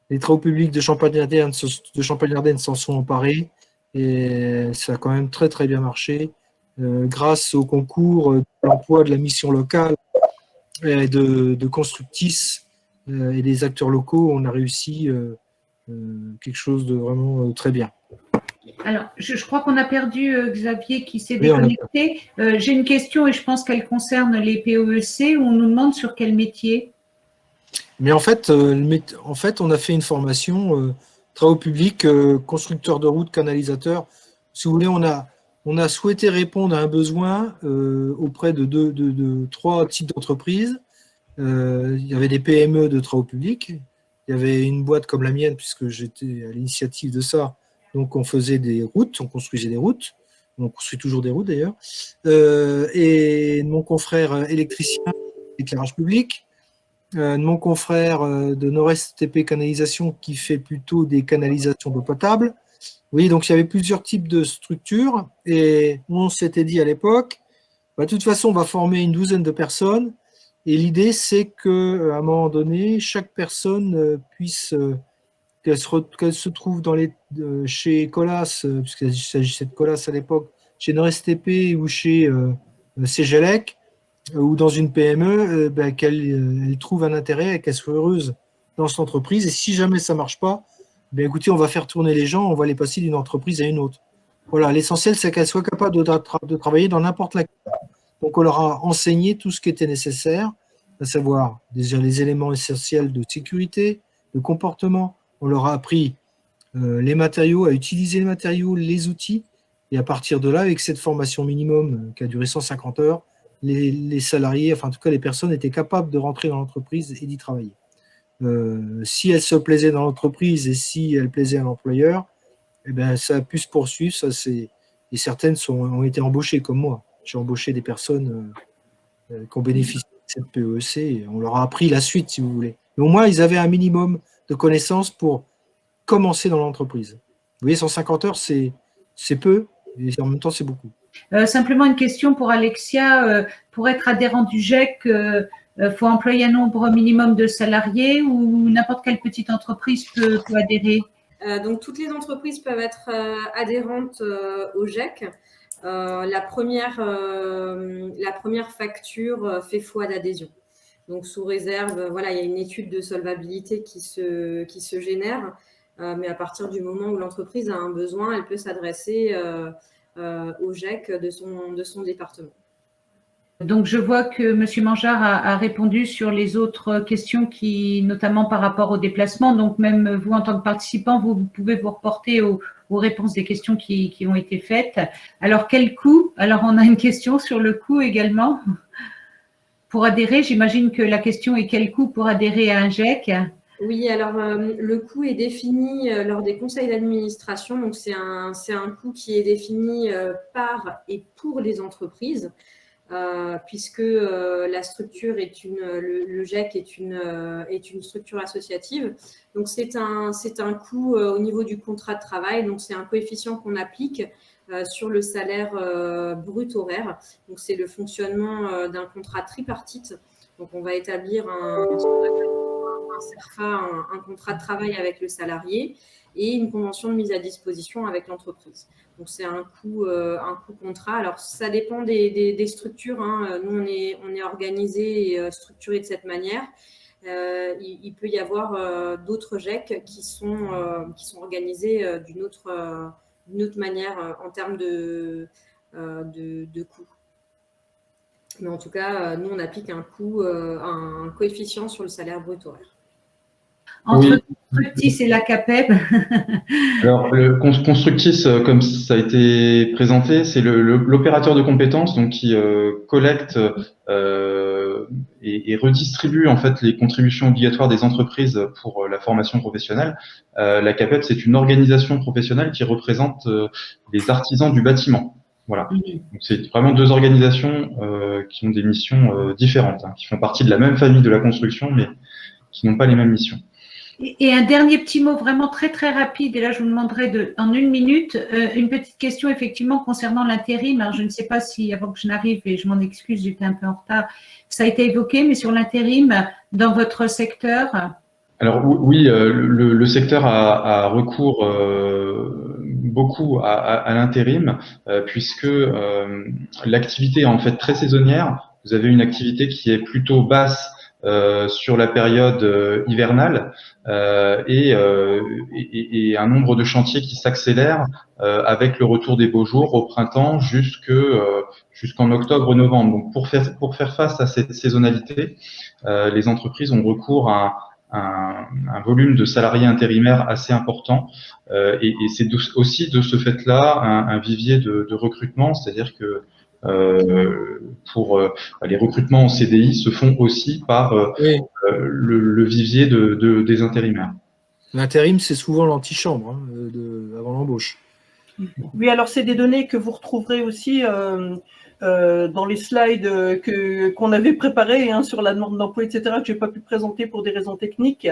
Les travaux publics de Champagne-Ardenne s'en sont emparés et ça a quand même très, très bien marché. Grâce au concours de l'emploi de la mission locale et de Constructis et des acteurs locaux, on a réussi quelque chose de vraiment très bien. Alors, je crois qu'on a perdu Xavier qui s'est déconnecté. J'ai une question et je pense qu'elle concerne les POEC où on nous demande sur quel métier. Mais en fait, on a fait une formation travaux publics, constructeurs de routes, canalisateurs. Si vous voulez, on a souhaité répondre à un besoin auprès de 3 types d'entreprises. Il y avait des PME de travaux publics. Il y avait une boîte comme la mienne, puisque j'étais à l'initiative de ça. Donc, on faisait des routes, on construisait des routes. On construit toujours des routes, d'ailleurs. Et mon confrère électricien d'éclairage public, mon confrère de Nord-Est TP Canalisation, qui fait plutôt des canalisations d'eau potable. Oui, donc il y avait plusieurs types de structures. Et on s'était dit à l'époque, de toute façon, on va former une 12aine de personnes. Et l'idée, c'est qu'à un moment donné, chaque personne puisse... qu'elle se trouve chez Colas, puisqu'il s'agissait de Colas à l'époque, chez Nord-STP ou chez Cegelec, ou dans une PME, qu'elle trouve un intérêt et qu'elle soit heureuse dans cette entreprise. Et si jamais ça ne marche pas, écoutez, on va faire tourner les gens, on va les passer d'une entreprise à une autre. Voilà, l'essentiel, c'est qu'elle soit capable de travailler dans n'importe laquelle. Donc, on leur a enseigné tout ce qui était nécessaire, à savoir déjà les éléments essentiels de sécurité, de comportement. On leur a appris les matériaux, à utiliser les matériaux, les outils. Et à partir de là, avec cette formation minimum qui a duré 150 heures, les salariés, enfin en tout cas les personnes étaient capables de rentrer dans l'entreprise et d'y travailler. Si elles se plaisaient dans l'entreprise et si elles plaisaient à l'employeur, ça a pu se poursuivre, ça s'est et certaines ont été embauchées comme moi. J'ai embauché des personnes qui ont bénéficié de cette PEEC et on leur a appris la suite, si vous voulez. Mais au moins, ils avaient un minimum de connaissances pour commencer dans l'entreprise. Vous voyez, 150 heures, c'est peu, et en même temps, c'est beaucoup. Simplement une question pour Alexia. Pour être adhérent du GEC, faut employer un nombre minimum de salariés ou n'importe quelle petite entreprise peut adhérer? Donc, toutes les entreprises peuvent être adhérentes au GEC. La première facture fait foi d'adhésion. Donc, sous réserve, voilà, il y a une étude de solvabilité qui se génère, mais à partir du moment où l'entreprise a un besoin, elle peut s'adresser au GEC de son département. Donc, je vois que M. Mangeard a répondu sur les autres questions, notamment par rapport au déplacement. Donc, même vous, en tant que participant, vous pouvez vous reporter aux réponses des questions qui ont été faites. Alors, quel coût? Alors, on a une question sur le coût également. Pour adhérer, j'imagine que la question est quel coût pour adhérer à un GEC? Oui, alors le coût est défini lors des conseils d'administration. Donc, c'est un coût qui est défini par et pour les entreprises. Puisque la structure le GEC est une structure associative. Donc, c'est un coût au niveau du contrat de travail. Donc, c'est un coefficient qu'on applique sur le salaire brut horaire. Donc, c'est le fonctionnement d'un contrat tripartite. Donc, on va établir un CERFA, un contrat de travail avec le salarié et une convention de mise à disposition avec l'entreprise. Donc, c'est un coût contrat. Alors, ça dépend des structures. Hein. Nous, on est organisé et structuré de cette manière. Il peut y avoir d'autres GEC qui sont organisés d'une autre manière en termes de coût. Mais en tout cas, nous, on applique un coefficient sur le salaire brut horaire. Entre Constructis et la CAPEB. Alors, le Constructis, comme ça a été présenté, c'est l'opérateur de compétences donc qui collecte et redistribue en fait les contributions obligatoires des entreprises pour la formation professionnelle. La CAPEB, c'est une organisation professionnelle qui représente les artisans du bâtiment. Voilà. Donc, c'est vraiment deux organisations qui ont des missions différentes, hein, qui font partie de la même famille de la construction, mais qui n'ont pas les mêmes missions. Et un dernier petit mot vraiment très très rapide, et là je vous demanderai en 1 minute, une petite question effectivement concernant l'intérim. Alors je ne sais pas si, avant que je n'arrive, et je m'en excuse, j'étais un peu en retard, ça a été évoqué, mais sur l'intérim dans votre secteur? Alors oui, le secteur a recours beaucoup à l'intérim, puisque l'activité est en fait très saisonnière. Vous avez une activité qui est plutôt basse sur la période hivernale et un nombre de chantiers qui s'accélère avec le retour des beaux jours au printemps jusqu'en octobre-novembre. Donc pour faire face à cette saisonnalité, les entreprises ont recours à un volume de salariés intérimaires assez important et c'est aussi de ce fait-là un vivier de recrutement, c'est-à-dire que les recrutements en CDI se font aussi par le vivier des intérimaires. L'intérim, c'est souvent l'antichambre avant l'embauche. Oui, alors c'est des données que vous retrouverez aussi dans les slides qu'on avait préparés sur la demande d'emploi, etc., que je n'ai pas pu présenter pour des raisons techniques.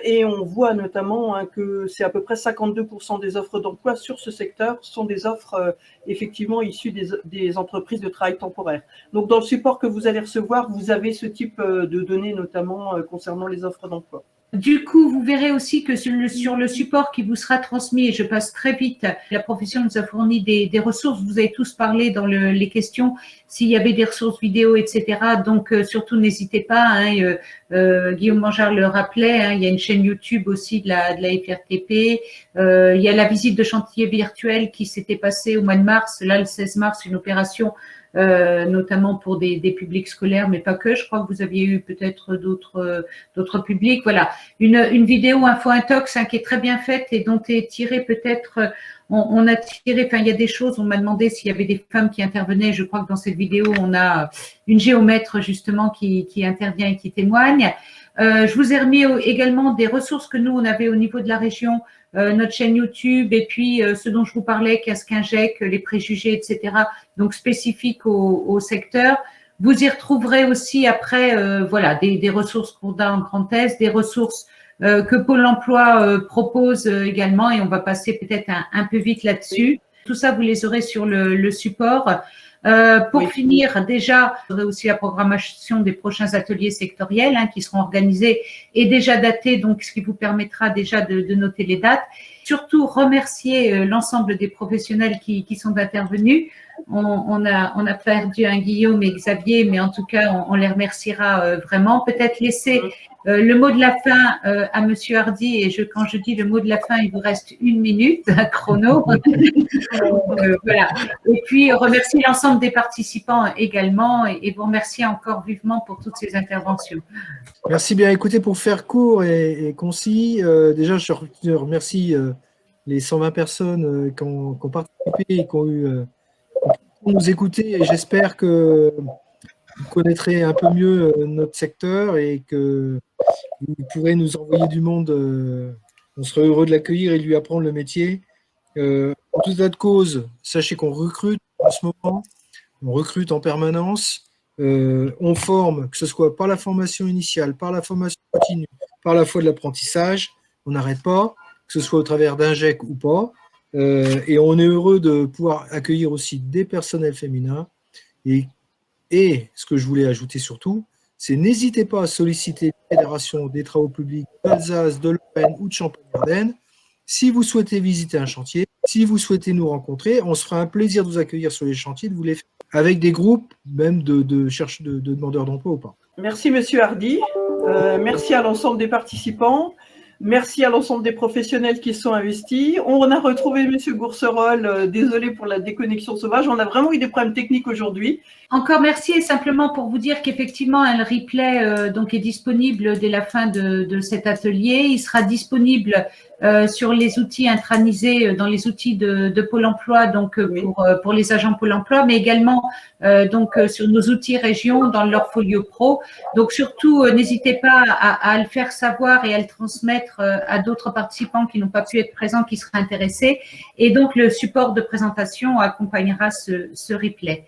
Et on voit notamment que c'est à peu près 52% des offres d'emploi sur ce secteur sont des offres effectivement issues des entreprises de travail temporaire. Donc dans le support que vous allez recevoir, vous avez ce type de données notamment concernant les offres d'emploi. Du coup, vous verrez aussi que sur le support qui vous sera transmis, et je passe très vite, la profession nous a fourni des ressources. Vous avez tous parlé dans les questions s'il y avait des ressources vidéo, etc. Donc, surtout, n'hésitez pas. Guillaume Mangeard le rappelait, il y a une chaîne YouTube aussi de la FRTP. Il y a la visite de chantier virtuel qui s'était passée au mois de mars. Là, le 16 mars, une opération notamment pour des publics scolaires, mais pas que. Je crois que vous aviez eu peut-être d'autres publics. Voilà, une vidéo Info Intox qui est très bien faite et dont est tiré peut-être, on a tiré, enfin il y a des choses, on m'a demandé s'il y avait des femmes qui intervenaient. Je crois que dans cette vidéo, on a une géomètre justement qui intervient et qui témoigne. Je vous ai remis également des ressources que nous, on avait au niveau de la région, notre chaîne YouTube et puis ce dont je vous parlais, Casque Inject, les préjugés, etc., donc spécifiques au secteur. Vous y retrouverez aussi après voilà, des ressources qu'on a en Grand Est, des ressources que Pôle emploi propose également, et on va passer peut-être un peu vite là-dessus. Tout ça, vous les aurez sur le support. Pour finir, déjà, vous aurez aussi la programmation des prochains ateliers sectoriels qui seront organisés et déjà datés, donc ce qui vous permettra déjà de noter les dates. Surtout, remercier l'ensemble des professionnels qui sont intervenus. On a perdu un Guillaume et Xavier, mais en tout cas, on les remerciera vraiment. Peut-être laisser le mot de la fin à Monsieur Hardy, et quand je dis le mot de la fin, il vous reste 1 minute, chrono. Voilà. Et puis, remercier l'ensemble des participants également et vous remercier encore vivement pour toutes ces interventions. Merci bien. Écoutez, pour faire court et concis, déjà, je remercie les 120 personnes qui ont participé et qui ont nous écouter, et j'espère que vous connaîtrez un peu mieux notre secteur et que vous pourrez nous envoyer du monde. On serait heureux de l'accueillir et de lui apprendre le métier. En tout état de cause, sachez qu'on recrute en ce moment, on recrute en permanence, on forme, que ce soit par la formation initiale, par la formation continue, par la voie de l'apprentissage, on n'arrête pas, que ce soit au travers d'Inject ou pas. Et on est heureux de pouvoir accueillir aussi des personnels féminins. Et ce que je voulais ajouter surtout, c'est n'hésitez pas à solliciter la Fédération des travaux publics d'Alsace, de Lorraine ou de Champagne-Ardenne. Si vous souhaitez visiter un chantier, si vous souhaitez nous rencontrer, on se fera un plaisir de vous accueillir sur les chantiers, de vous les faire avec des groupes, même de demandeurs d'emploi ou pas. Merci Monsieur Hardy, merci à l'ensemble des participants. Merci à l'ensemble des professionnels qui se sont investis. On a retrouvé Monsieur Gourcerol, désolé pour la déconnexion sauvage. On a vraiment eu des problèmes techniques aujourd'hui. Encore merci, et simplement pour vous dire qu'effectivement, un replay donc est disponible dès la fin de cet atelier. Il sera disponible sur les outils intranisés, dans les outils de Pôle emploi, donc pour les agents Pôle emploi, mais également donc sur nos outils régions dans leur folio pro. Donc surtout, n'hésitez pas à le faire savoir et à le transmettre à d'autres participants qui n'ont pas pu être présents, qui seraient intéressés. Et donc le support de présentation accompagnera ce replay.